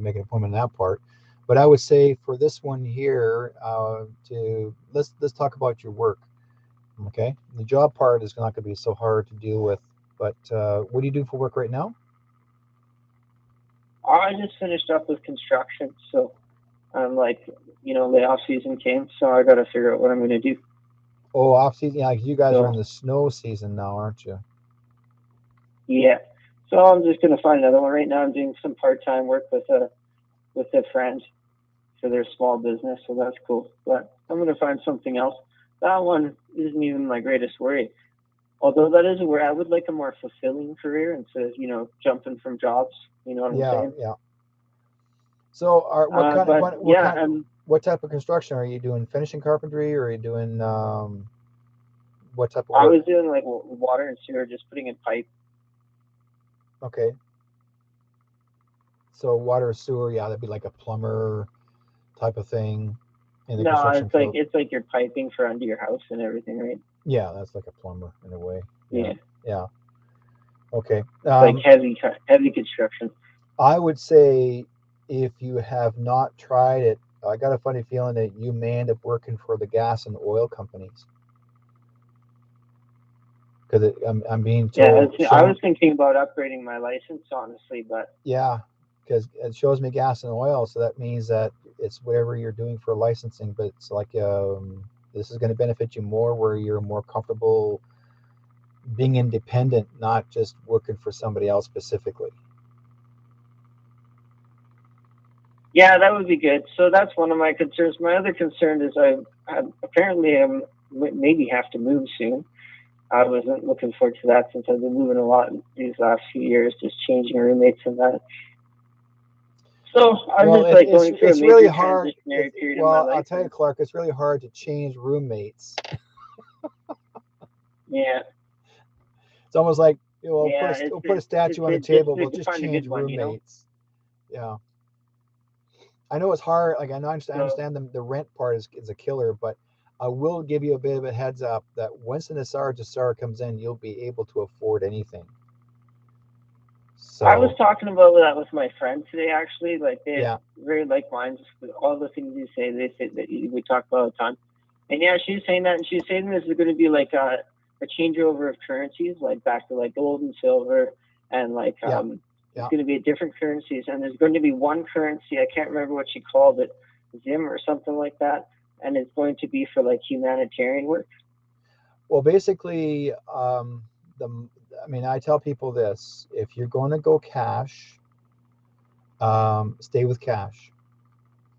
make an appointment in that part. But I would say for this one here, let's talk about your work. Okay, the job part is not going to be so hard to deal with. But what do you do for work right now? I just finished up with construction, so I'm layoff season came, so I got to figure out what I'm going to do. Oh, off season. Yeah, you guys are in the snow season now, aren't you? Yeah. So I'm just going to find another one. Right now I'm doing some part-time work with a friend for their small business, so that's cool. But I'm going to find something else. That one isn't even my greatest worry. Although that is where I would like a more fulfilling career instead of, jumping from jobs. You know what I'm saying? Yeah. So what type of construction are you doing? Finishing carpentry, or are you doing what type of work? I was doing like water and sewer, just putting in pipe. Okay. So water, sewer, yeah, that'd be like a plumber type of thing in the construction field. It's like you're piping for under your house and everything, right? Yeah, that's like a plumber in a way. Yeah. Okay. Like heavy construction. I would say, if you have not tried it, I got a funny feeling that you may end up working for the gas and oil companies because I'm being Yeah, told I shown. was thinking about upgrading my license, honestly, but Yeah, because it shows me gas and oil, so that means that it's whatever you're doing for licensing, but it's like this is going to benefit you more where you're more comfortable being independent, not just working for somebody else specifically. yeah, that would be good. So that's one of my concerns. My other concern is I apparently am maybe have to move soon. I wasn't looking forward to that since I've been moving a lot these last few years, just changing roommates and that. So I'm Well, just like going through a it's really major hard. transitionary period in my Well, I'll life, tell you, and Clark, it's really hard to change roommates. yeah, It's almost like, yeah, we'll put a statue on the just table. to We'll just find a change good one, you know. roommates. Yeah, I know it's hard. Like I So understand the rent part is a killer, but I will give you a bit of a heads up that once an Asar comes in, you'll be able to afford anything. I was So talking about that with my friend today, actually. Like they're yeah, very like minds with all the things you say. They say that we talk about all the time. And yeah, she was saying that, and she was saying this is going to be like a changeover of currencies, like back to like gold and silver, and like yeah, it's yeah. going to be different currencies. And there's going to be one currency, I can't remember what she called it, Zim or something like that, and it's going to be for like humanitarian work. Well, basically, the I mean, I tell people this: if you're going to go cash, stay with cash.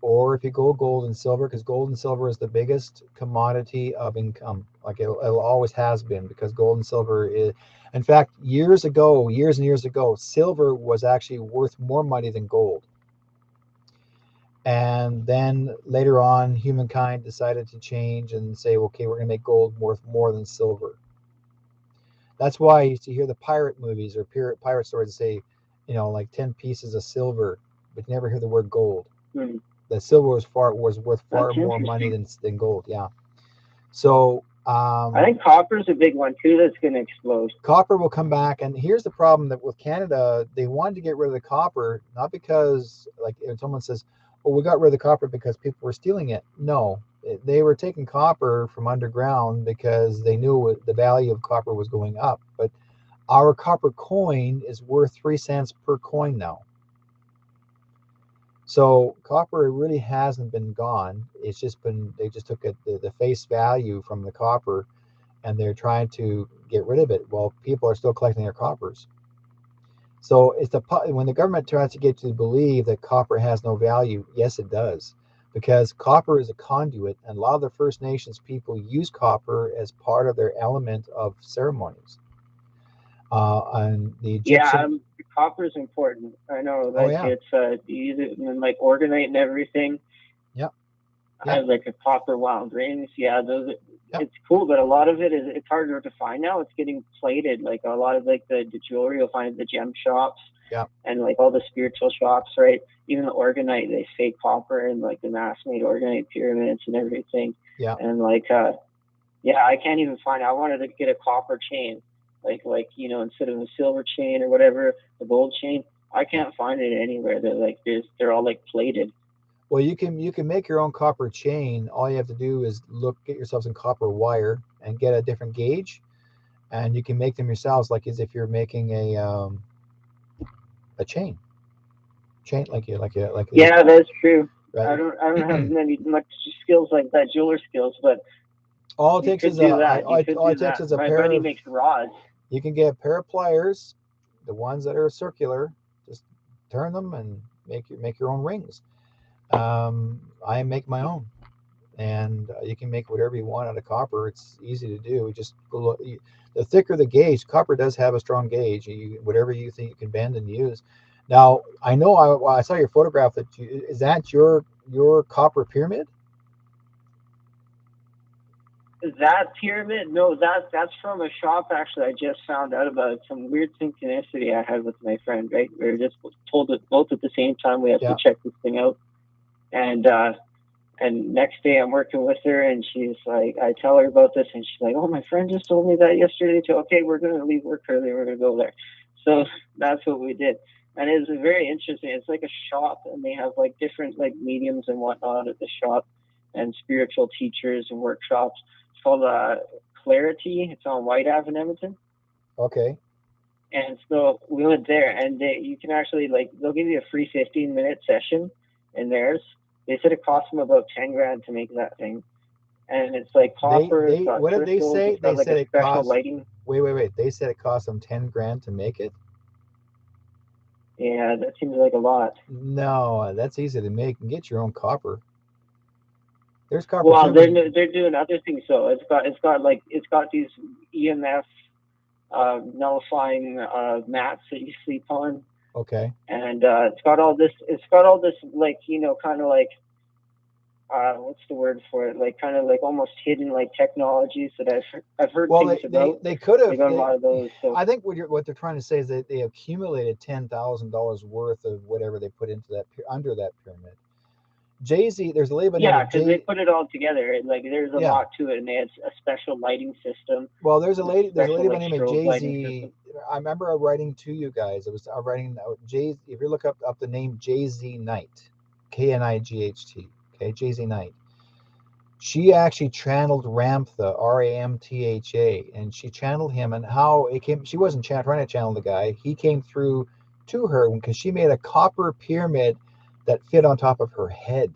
Or if you go gold and silver, because gold and silver is the biggest commodity of income, like it always has been, because gold and silver is, in fact, years and years ago, silver was actually worth more money than gold. And then later on, humankind decided to change and say, okay, we're going to make gold worth more than silver. That's why you used to hear the pirate movies or pirate stories say, like 10 pieces of silver, but you never hear the word gold. Hmm. The silver was worth far That's more money interesting. than gold. Yeah. So I think copper is a big one too that's going to explode. copper will come back, and here's the problem that with Canada, they wanted to get rid of the copper, not because like if someone says, "Oh, we got rid of the copper because people were stealing it." No, they were taking copper from underground because they knew the value of copper was going up. But our copper coin is worth 3 cents per coin now. So copper really hasn't been gone. It's just been they just took the face value from the copper and they're trying to get rid of it. Well, people are still collecting their coppers. So when the government tries to get you to believe that copper has no value, yes, it does, because copper is a conduit, and a lot of the First Nations people use copper as part of their element of ceremonies. And the Yeah, Egyptian, copper is important. I know, oh like yeah, it's you use it in like organite and everything. yeah, I yeah, have like a copper wound rings. Yeah, those. yeah, It's cool, but a lot of it is it's harder to find now. It's getting plated. Like a lot of like the jewelry you'll find at the gem shops yeah, and like all the spiritual shops, right? Even the organite, they fake copper and like the mass-made organite pyramids and everything. yeah. And like yeah, I can't even find. I wanted to get a copper chain, like instead of a silver chain or whatever, the gold chain. I Yeah. can't find it anywhere. They're all like plated. Well, you can make your own copper chain. All you have to do is get yourself some copper wire and get a different gauge, and you can make them yourselves, like as if you're making a chain, like Yeah, that's true. right. I don't have much skills like that, jeweler skills, but All it you takes could is do that. You could all it do takes that. is a My pair buddy of. makes rods. You can get a pair of pliers, the ones that are circular. Just turn them and make your own rings. I make my own, and you can make whatever you want out of copper. It's easy to do. Just the thicker the gauge, copper does have a strong gauge. Whatever you think you can bend and use. Now I know I saw your photograph is that your copper pyramid? That pyramid? No, that's from a shop. Actually, I just found out about it. Some weird synchronicity I had with my friend. Right, we were just told it both at the same time. We have to Yeah. check this thing out, and next day I'm working with her, and she's like, I tell her about this, and she's like, oh, my friend just told me that yesterday too. Okay, we're gonna leave work early. We're gonna go there. So that's what we did. and it's very interesting. It's like a shop, and they have like different like mediums and whatnot at the shop, and spiritual teachers and workshops. It's called Clarity. It's on White Ave in Edmonton. Okay. And so we went there, and you can actually like they'll give you a free 15-minute session in theirs. They said it cost them about 10 grand to make that thing, and it's like copper. It's got What did they crystals. say? It's got They like said a it special cost. lighting. Wait. They said it cost them 10 grand to make it. Yeah, that seems like a lot. No, that's easy to make. And get your own copper. There's copper Well, timbers. they're doing other things. So it's got these EMF nullifying mats that you sleep on, Okay. and it's got all this. It's got all this like kind of like what's the word for it? Like kind of like almost hidden like technologies that I've heard Well, things about. they could They have. got a lot of those. So I think what they're trying to say is that they accumulated $10,000 worth of whatever they put into that under that pyramid. Jay-Z, there's a lady by the name yeah, of because they put it all together. Like there's a Yeah. lot to it, and they had a special lighting system. Well, there's a lady by Special the like name of strobe lighting Jay-Z. system. I remember writing to you guys. It was writing Jay. If you look up the name Jay-Z Knight, Knight. Okay, Jay-Z Knight. She actually channeled Ramtha, Ramtha, and she channeled him. And how it came, she wasn't trying to channel the guy. He came through to her because she made a copper pyramid that fit on top of her head.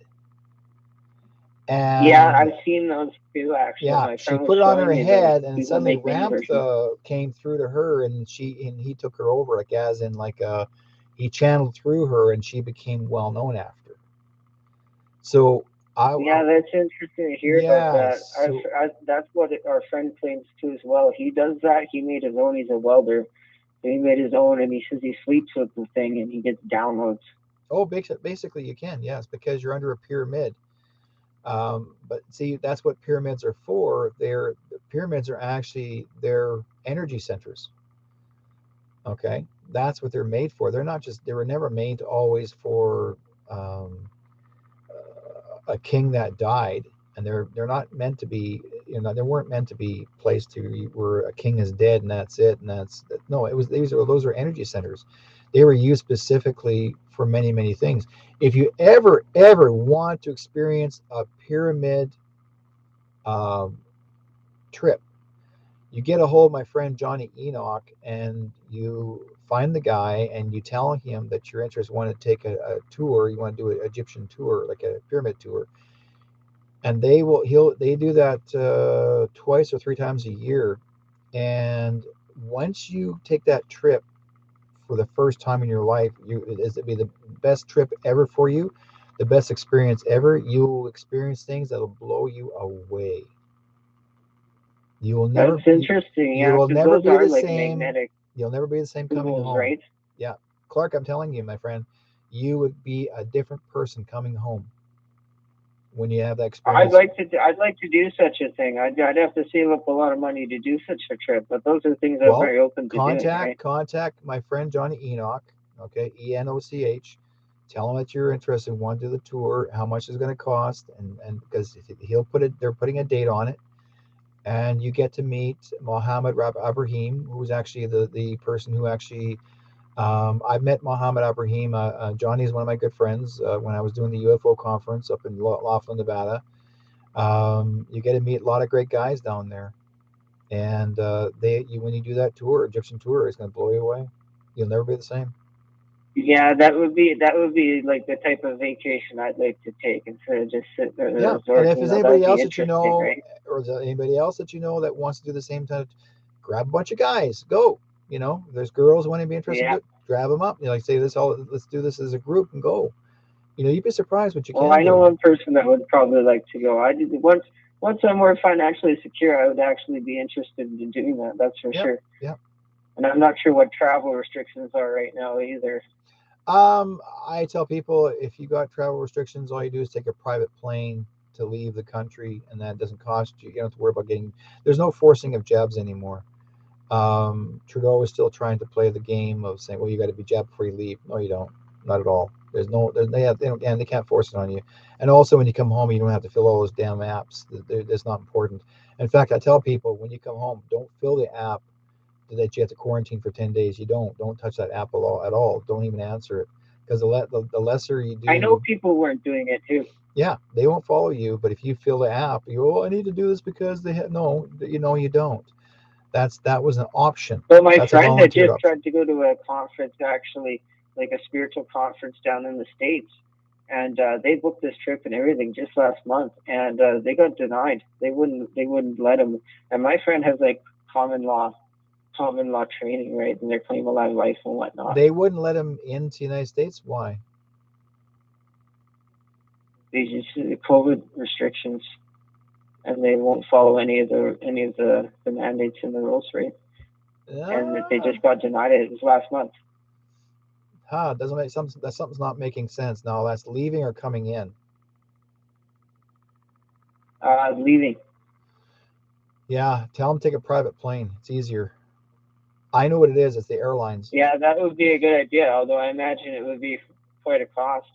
Yeah, And I've seen those too. Actually, yeah, my she friend was put it on showing her me the head, and people suddenly make mini versions. Ramtha came through to her, and he took her over, like as in like he channeled through her, and she became well known after. So Yeah, that's interesting to hear about yeah, that. so That's what our friend claims too as well. He does that. He made his own. He's a welder. He made his own, and he says he sleeps with the thing, and he gets downloads. basically you can, yes, because you're under a pyramid. But see, that's what pyramids are for. The pyramids are actually they're energy centers. Okay, that's what they're made for. They're not just they were never made always for um, a king that died, and they're not meant to be. They weren't meant to be placed to where a king is dead and that's it, and that's no. It was those are energy centers. They were used specifically for many things. If you ever want to experience a pyramid um, trip, you get a hold of my friend Johnny Enoch, and you find the guy, and you tell him that you're interested, want to take a tour, you want to do an Egyptian tour, like a pyramid tour, and they do that twice or three times a year. And once you take that trip for the first time in your life, it'll be the best trip ever for you, the best experience ever. You will experience things that'll blow you away. You will That's never interesting. you Yeah, will because never those be are the like same. magnetic You'll never be the same coming tools, home. right? Yeah, Clark, I'm telling you, my friend, you would be a different person coming home when you have that experience. I'd like to do such a thing. I'd have to save up a lot of money to do such a trip, but those are things I'm Well, very open to doing, right? contact my friend Johnny Enoch. Okay, Enoch. Tell him that you're interested, want to do the tour, how much it's going to cost, and because he'll put it, they're putting a date on it, and you get to meet Mohammed Ibrahim, who's actually the person who actually I met Mohammed Ibrahim. Johnny is one of my good friends. When I was doing the UFO conference up in Laughlin, Nevada, you get to meet a lot of great guys down there. And when you do that tour, Egyptian tour, it's going to blow you away. You'll never be the same. Yeah, that would be like the type of vacation I'd like to take instead of just sitting at a Yeah, and resort. if there's That anybody would be else that you interesting, know, right? or is there anybody else that you know that wants to do the same time, grab a bunch of guys, go. If there's girls want to be interested in Yeah. it, grab them up. Like say this all, let's do this as a group and go. You'd be surprised what you Well, can I know do. one person that would probably like to go. I did once I'm more financially secure, I would actually be interested in doing that. That's for Yep, sure. yep. And I'm not sure what travel restrictions are right now either. I tell people if you got travel restrictions, all you do is take a private plane to leave the country, and that doesn't cost you. You don't have to worry about getting. There's no forcing of jabs anymore. Trudeau is still trying to play the game of saying, "Well, you got to be jabbed before you leave." No, you don't. Not at all. They don't, and they can't force it on you. And also, when you come home, you don't have to fill all those damn apps. That's not important. In fact, I tell people when you come home, don't fill the app. that you have to quarantine for 10 days. You don't touch that app at all. Don't even answer it, because the lesser you I know do, people weren't doing it too. yeah, they won't follow you. But if you fill the app, you, oh, I need to do this because they have, no, you don't. That was an option. So my That's a friend had volunteered just option. tried to go to a conference, actually, like a spiritual conference down in the States, and they booked this trip and everything just last month, and they got denied. They wouldn't let them. And my friend has like common law common law training, right? And they're claiming a lot of life and whatnot. They wouldn't let him into the United States. Why? They just COVID restrictions, and they won't follow any of the mandates and the rules, right? And they Ah, just got denied it. It was last month. doesn't make something's not making sense. Now that's leaving or coming in. Leaving. Yeah, tell them to take a private plane. It's easier. I know what it is. It's the airlines. Yeah, that would be a good idea. Although I imagine it would be quite a cost.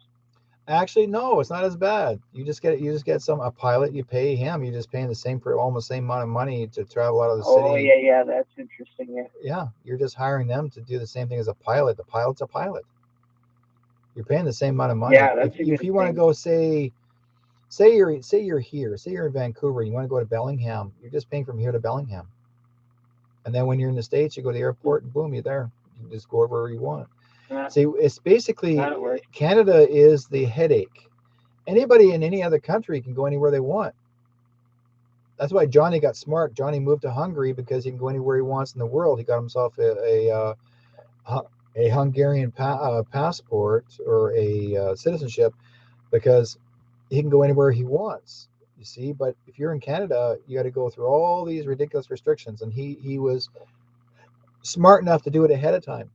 Actually, no, it's not as bad. You just get a pilot. You pay him. You're just paying the same for almost the same amount of money to travel out of the Oh city. yeah, yeah, that's interesting. Yeah. Yeah, you're just hiring them to do the same thing as a pilot. The pilot's a pilot. You're paying the same amount of money. Yeah, If that's a if good you want to thing. go, say you're here, say you're in Vancouver, and you want to go to Bellingham, you're just paying from here to Bellingham. And then when you're in the States, you go to the airport and boom, you're there. You can just go wherever you want. Yeah, See, it's basically that'll work. Canada is the headache. Anybody in any other country can go anywhere they want. That's why Johnny got smart. Johnny moved to Hungary because he can go anywhere he wants in the world. He got himself a Hungarian passport or a citizenship because he can go anywhere he wants. You see, but if you're in Canada, you got to go through all these ridiculous restrictions, and he was smart enough to do it ahead of time,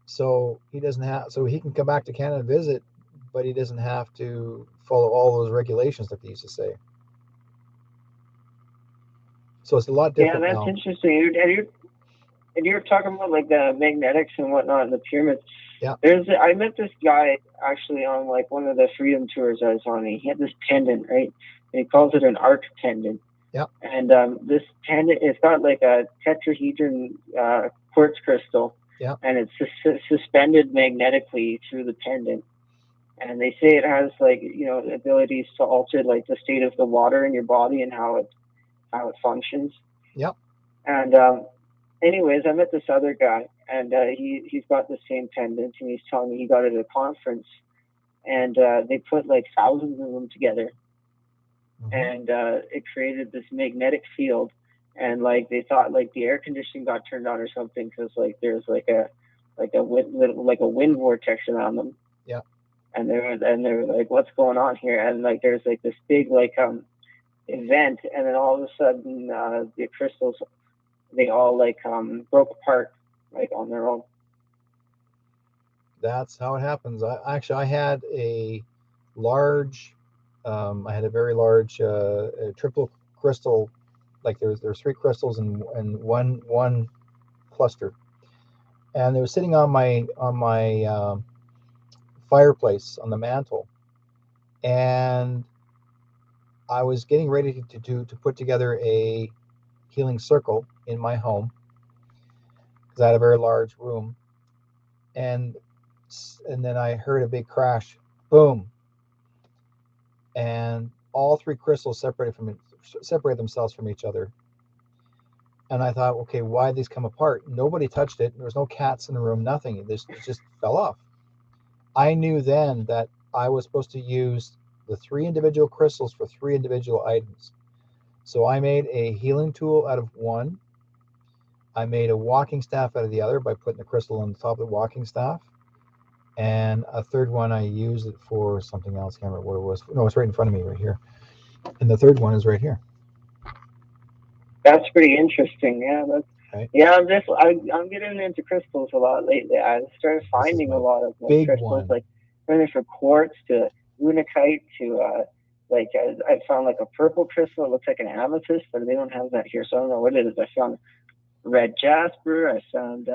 so he can come back to Canada and visit, but he doesn't have to follow all those regulations like they used to say. So it's a lot Yeah, different that's now. interesting. And you're talking about like the magnetics and whatnot and the pyramids. Yeah, I met this guy actually on like one of the freedom tours I was on. And he had this pendant, right? And he calls it an arc pendant. yeah, And this pendant, it's got like a tetrahedron quartz crystal, yeah. and it's suspended magnetically through the pendant. And they say it has like abilities to alter like the state of the water in your body and how it functions. Yeah. And anyways, I met this other guy, and he's got the same pendant, and he's telling me he got it at a conference, and they put like thousands of them together, Mm-hmm. and it created this magnetic field, and like they thought like the air conditioning got turned on or something because like there's like a wind vortex around them, Yeah. and they were like, what's going on here? And like there's like this big like event, and then all of a sudden the crystals they all like broke apart like on their own. That's how it happens. I had a large, I had a very large triple crystal. Like there's three crystals in one cluster, and they were sitting on my fireplace on the mantle, and I was getting ready to put together a healing circle in my home because I had a very large room, and and then I heard a big crash, boom, and all three crystals separate themselves from each other. And I thought, okay, why did these come apart? Nobody touched it. There was no cats in the room, nothing. It just fell off. I knew then that I was supposed to use the three individual crystals for three individual items. So I made a healing tool out of one. I made a walking staff out of the other by putting the crystal on the top of the walking staff. And a third one, I used it for something else. I can't remember what it was. No, it's right in front of me right here. And the third one is right here. That's pretty interesting. Yeah, Right. yeah. I'm getting into crystals a lot lately. I started This is finding a my lot of like big crystals, one. like everything from quartz to lunakite to like I found like a purple crystal. It looks like an amethyst, but they don't have that here, so I don't know what it is. I found red jasper. I found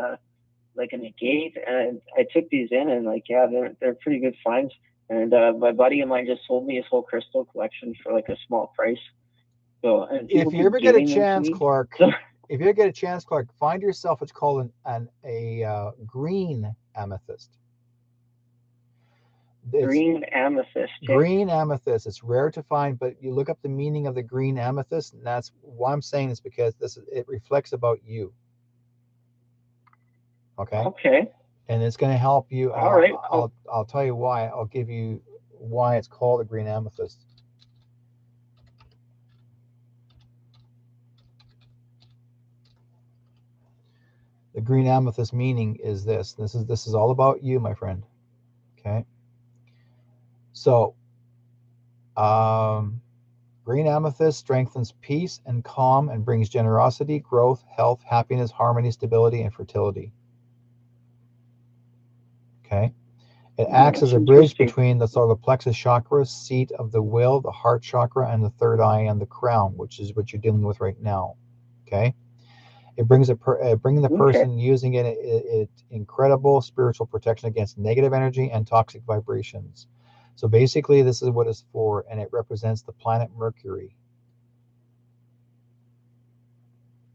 like an agate, and I took these in, and like yeah, they're pretty good finds. And my buddy of mine just sold me his whole crystal collection for like a small price. So and people If you keep ever get a giving them to chance, me. Clark, So if you get a chance, Clark, find yourself what's called a green amethyst. It's Green amethyst. green amethyst. It's rare to find, but you look up the meaning of the green amethyst, and that's why I'm saying is because it reflects about you. Okay. Okay. And it's going to help you. All right. I'll tell you why. I'll give you why it's called a green amethyst. The green amethyst meaning is this. This is all about you, my friend. Okay. So, green amethyst strengthens peace and calm and brings generosity, growth, health, happiness, harmony, stability, and fertility. Okay. It acts as a bridge between the solar plexus chakra, seat of the will, the heart chakra, and the third eye and the crown, which is what you're dealing with right now. Okay. It brings bringing the person using it incredible spiritual protection against negative energy and toxic vibrations. So basically, this is what it's for, and it represents the planet Mercury.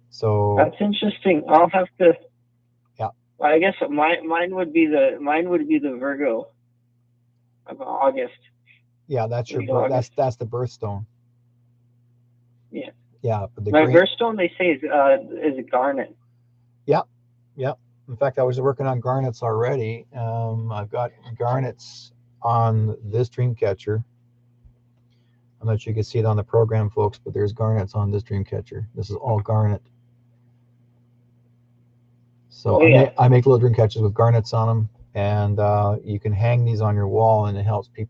So that's interesting. I'll have to. Yeah. I guess mine would be the Virgo of August. Yeah, that's your that's the birthstone. Yeah. Yeah, but my birthstone, they say, is a garnet. Yeah, yeah. In fact, I was working on garnets already. I've got garnets on this dream catcher. I'm not sure you can see it on the program, folks, but there's garnets on this dream catcher. This is all garnet. So I make little dream catchers with garnets on them, and you can hang these on your wall, and it helps give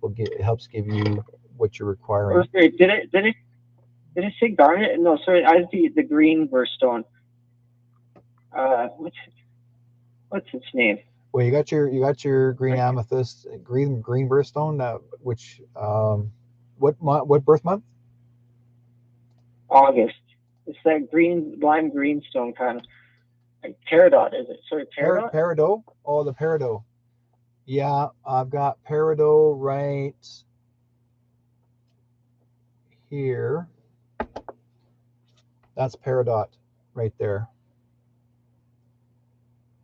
you what you're requiring. Did it say garnet? No, sorry, I see the green birthstone. What's its name? Well, you got your green amethyst, green birthstone. Which what birth month? August. It's that lime greenstone kind of. Like peridot, is it? Sorry, peridot? Peridot? Oh, the peridot. Yeah, I've got peridot right here. That's peridot right there.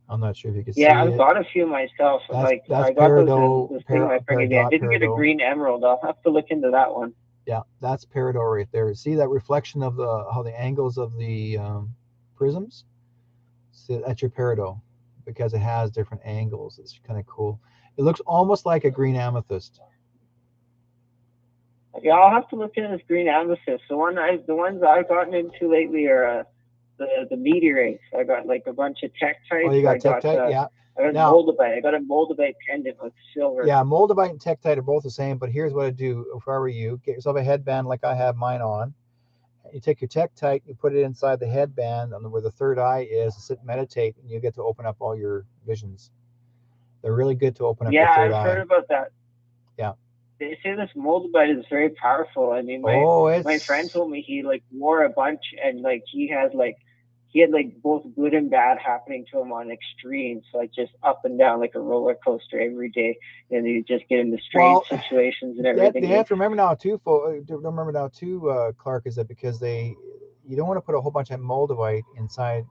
I'm not sure if you can see it. Yeah, I've got a few myself. That's I got peridot. those thing my friend gave me. I didn't get a green emerald. I'll have to look into that one. Yeah, that's peridot right there. See that reflection of how the angles of the prisms? See, that's your peridot because it has different angles. It's kind of cool. It looks almost like a green amethyst. Yeah, I'll have to look into this green amethyst. The ones I've gotten into lately are the meteorites. I got like a bunch of tektite. Oh, you got tektite, yeah. I got moldavite. I got a moldavite pendant with silver. Yeah, moldavite and tektite are both the same, but here's what I do. If I were you, get yourself a headband like I have mine on. You take your tektite, you put it inside the headband where the third eye is, sit and meditate, and you get to open up all your visions. They're really good to open up your third eye. Yeah, I've heard about that. Yeah. They say this moldavite is very powerful. I mean, my friend told me he like wore a bunch, and like he had both good and bad happening to him on extremes, like just up and down like a roller coaster every day, and you just get into strange situations and everything. They have to remember now too, Clark, is that because you don't want to put a whole bunch of moldavite inside,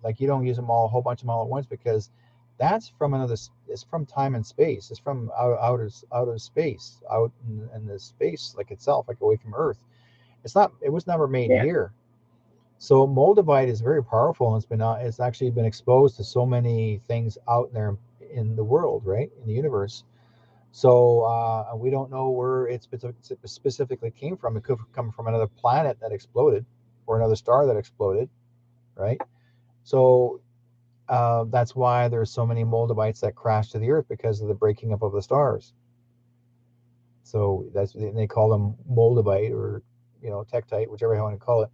like you don't use them a whole bunch of them all at once, because that's from it's from time and space. It's from outer space, out in the space like itself, like away from Earth. It was never made here. So moldavite is very powerful, and it's actually been exposed to so many things out there in the world, right, in the universe. So we don't know where it specifically came from. It could have come from another planet that exploded, or another star that exploded, right? So that's why there's so many moldavites that crash to the Earth, because of the breaking up of the stars. So they call them moldavite, or tektite, whichever you want to call it.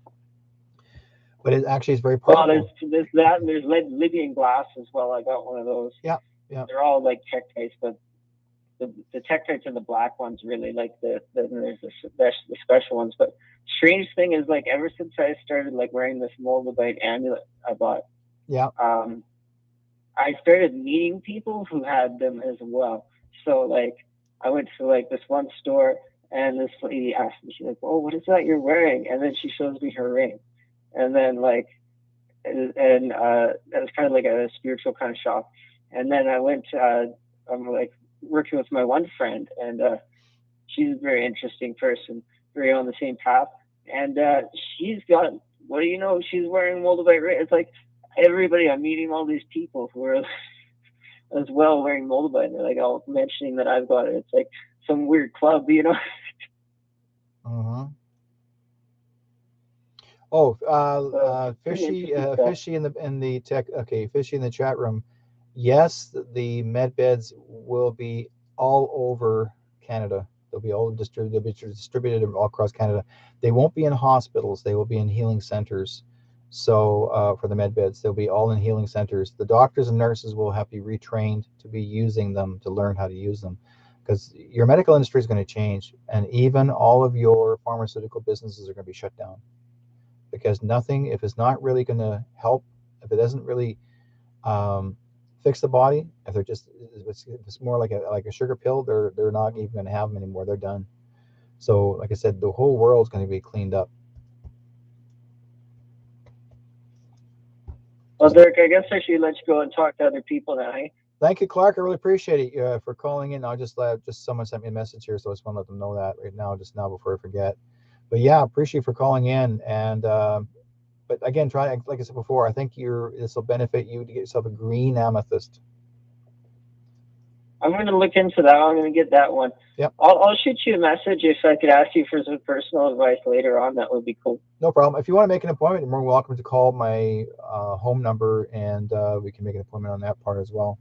But it actually is very powerful. Well, there's that, and there's Lydian glass as well. I got one of those. Yeah. They're all like tektites, but the tektites are the black ones, really. Like there's the special ones. But strange thing is, like, ever since I started like wearing this moldavite amulet I bought, I started meeting people who had them as well. So like I went to like this one store, and this lady asked me, she's like, "Oh, what is that you're wearing?" And then she shows me her ring. And then, like, and that was kind of like a spiritual kind of shock. And then I went. I'm like working with my one friend, and she's a very interesting person, very on the same path. And she's got, what do you know? She's wearing moldavite ring. It's like everybody. I'm meeting all these people who are as well wearing moldavite. And they're like all mentioning that I've got it. It's like some weird club, you know. Uh-huh. Oh, Pretty fishy, interesting stuff. fishy in the tech. Okay, fishy in the chat room. Yes, the med beds will be all over Canada. They'll be distributed all across Canada. They won't be in hospitals. They will be in healing centers. So for the med beds, they'll be all in healing centers. The doctors and nurses will have to be retrained to be using them, to learn how to use them, because your medical industry is going to change, and even all of your pharmaceutical businesses are going to be shut down, because nothing, if it's not really going to help, if it doesn't really um, fix the body, if they're just, if it's more like a sugar pill, they're not even going to have them anymore. They're done. So, like I said, the whole world's going to be cleaned up. Well, Just Dirk, I guess I should let you go and talk to other people now. Eh? thank you, Clark. I really appreciate it for calling in. I just someone sent me a message here, so I just want to let them know that right now, just now before I forget. But yeah, appreciate you for calling in. And but again, try, like I said before, I think this will benefit you to get yourself a green amethyst. I'm going to look into that. I'm going to get that one. Yep. I'll shoot you a message if I could ask you for some personal advice later on. That would be cool. No problem. If you want to make an appointment, you're more welcome to call my home number, and we can make an appointment on that part as well.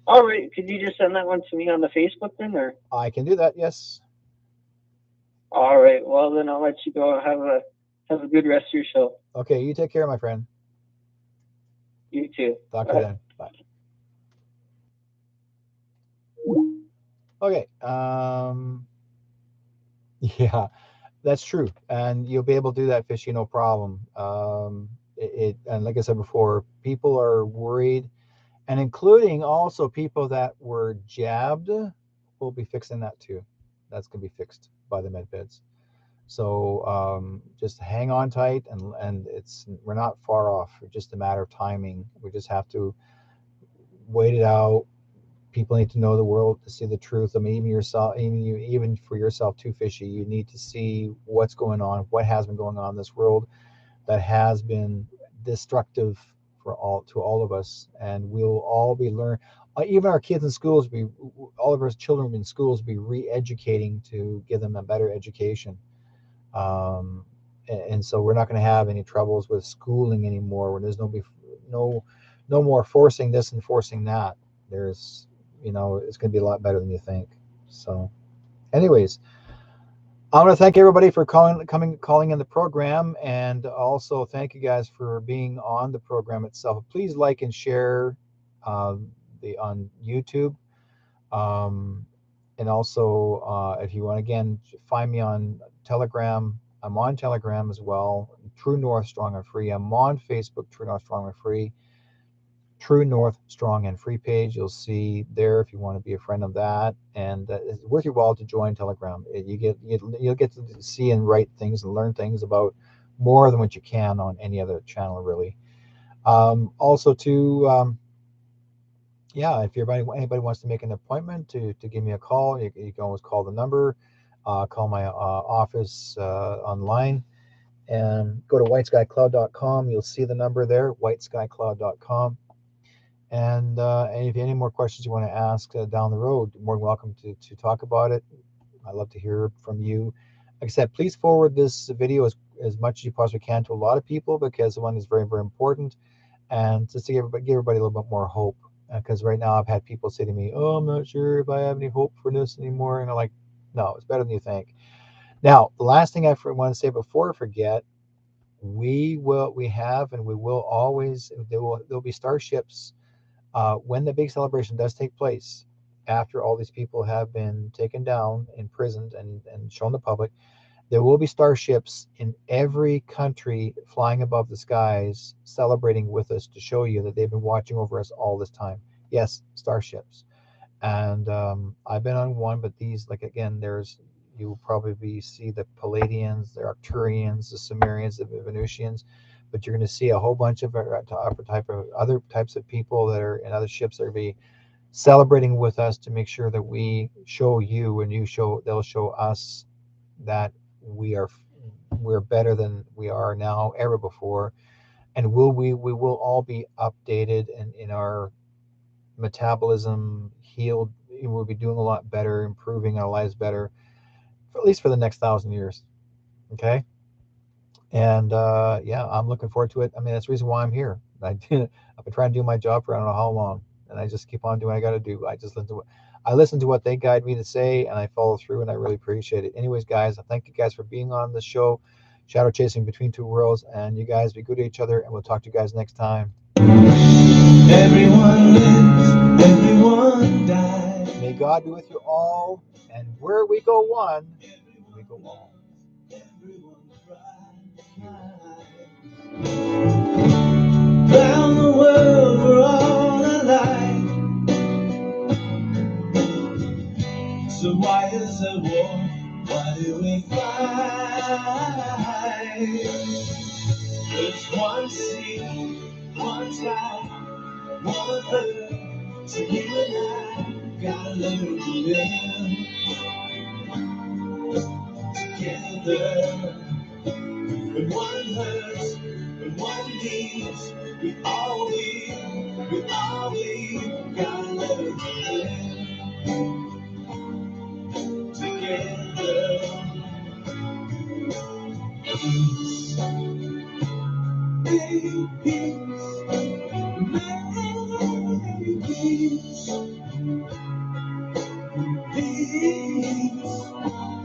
All right. Could you just send that one to me on the Facebook then, or? I can do that. Yes. All right. Well, then I'll let you go. Have a good rest of your show. Okay. You take care, my friend. You too. Talk to you then. Bye. Okay. Yeah, that's true, and you'll be able to do that, fishy, no problem. And like I said before, people are worried, and including also people that were jabbed, will be fixing that too. That's gonna be fixed by the med beds. So just hang on tight, and we're not far off. It's just a matter of timing. We just have to wait it out. People need to know the world to see the truth. I mean, even yourself, even for yourself too, fishy. You need to see what's going on, what has been going on in this world that has been destructive to all of us, and we'll all be learning. Even our kids in schools, all of our children in schools, be re-educating to give them a better education. And so we're not going to have any troubles with schooling anymore. When there's no no more forcing this and forcing that. There's it's going to be a lot better than you think. So, anyways, I want to thank everybody for calling in the program, and also thank you guys for being on the program itself. Please like and share on YouTube. Um, and also, if you want, again, find me on Telegram. I'm on Telegram as well. True North Strong and Free. I'm on Facebook. True North Strong and Free. True North Strong and Free page. You'll see there if you want to be a friend of that. And it's worth your while to join Telegram. You'll get to see and write things and learn things about more than what you can on any other channel, really. Also, yeah, if anybody wants to make an appointment to give me a call, you can always call the number, call my office online, and go to whiteskycloud.com. You'll see the number there, whiteskycloud.com. And if you have any more questions you want to ask down the road, you're more than welcome to talk about it. I'd love to hear from you. Like I said, please forward this video as much as you possibly can to a lot of people, because the one is very, very important. And just to give everybody a little bit more hope. Because right now I've had people say to me, "Oh, I'm not sure if I have any hope for this anymore." And I'm like, no, it's better than you think. Now, the last thing I want to say before I forget, we have, and we will always, there'll be starships when the big celebration does take place, after all these people have been taken down, imprisoned, and shown the public. There will be starships in every country flying above the skies, celebrating with us to show you that they've been watching over us all this time. Yes, starships. And I've been on one, but these, like, again, you'll probably see the Palladians, the Arcturians, the Sumerians, the Venusians. but you're going to see a whole bunch of other types of people that are in other ships that are be celebrating with us to make sure that we show you and they'll show us that we're better than we are now ever before, and we will all be updated and in our metabolism healed. We'll be doing a lot better, improving our lives better, at least for the next 1,000 years. Okay. And yeah, I'm looking forward to it. I mean, that's the reason why I'm here. I've been trying to do my job for I don't know how long, and I just keep on doing what I got to do. I listen to what they guide me to say, and I follow through, and I really appreciate it. Anyways, guys, I thank you guys for being on the show, Shadow Chasing Between Two Worlds, and you guys be good to each other, and we'll talk to you guys next time. Everyone lives, everyone dies. May God be with you all, and where we go one, we go all. Round the world we're all alike. So why is there war? Why do we fight? There's one sea, one sky, one earth. So you and I gotta learn to live together. When one hurts, when one needs, we all gotta learn to live together. Peace, make peace, make peace, peace.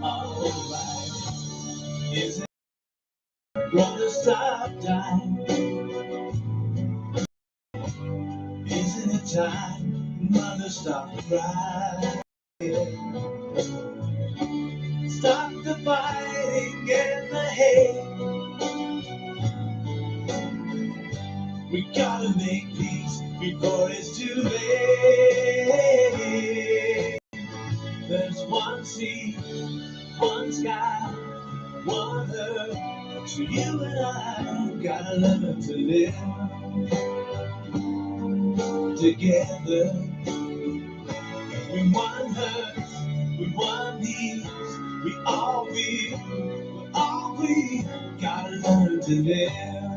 Alright, is it gonna stop time? Isn't it time, mother, stop the cry? Stop the fighting and the hate. We gotta make peace before it's too late. There's one sea, one sky, one earth. So you and I gotta learn to live together. When one hurts, when one needs, we all gotta learn to live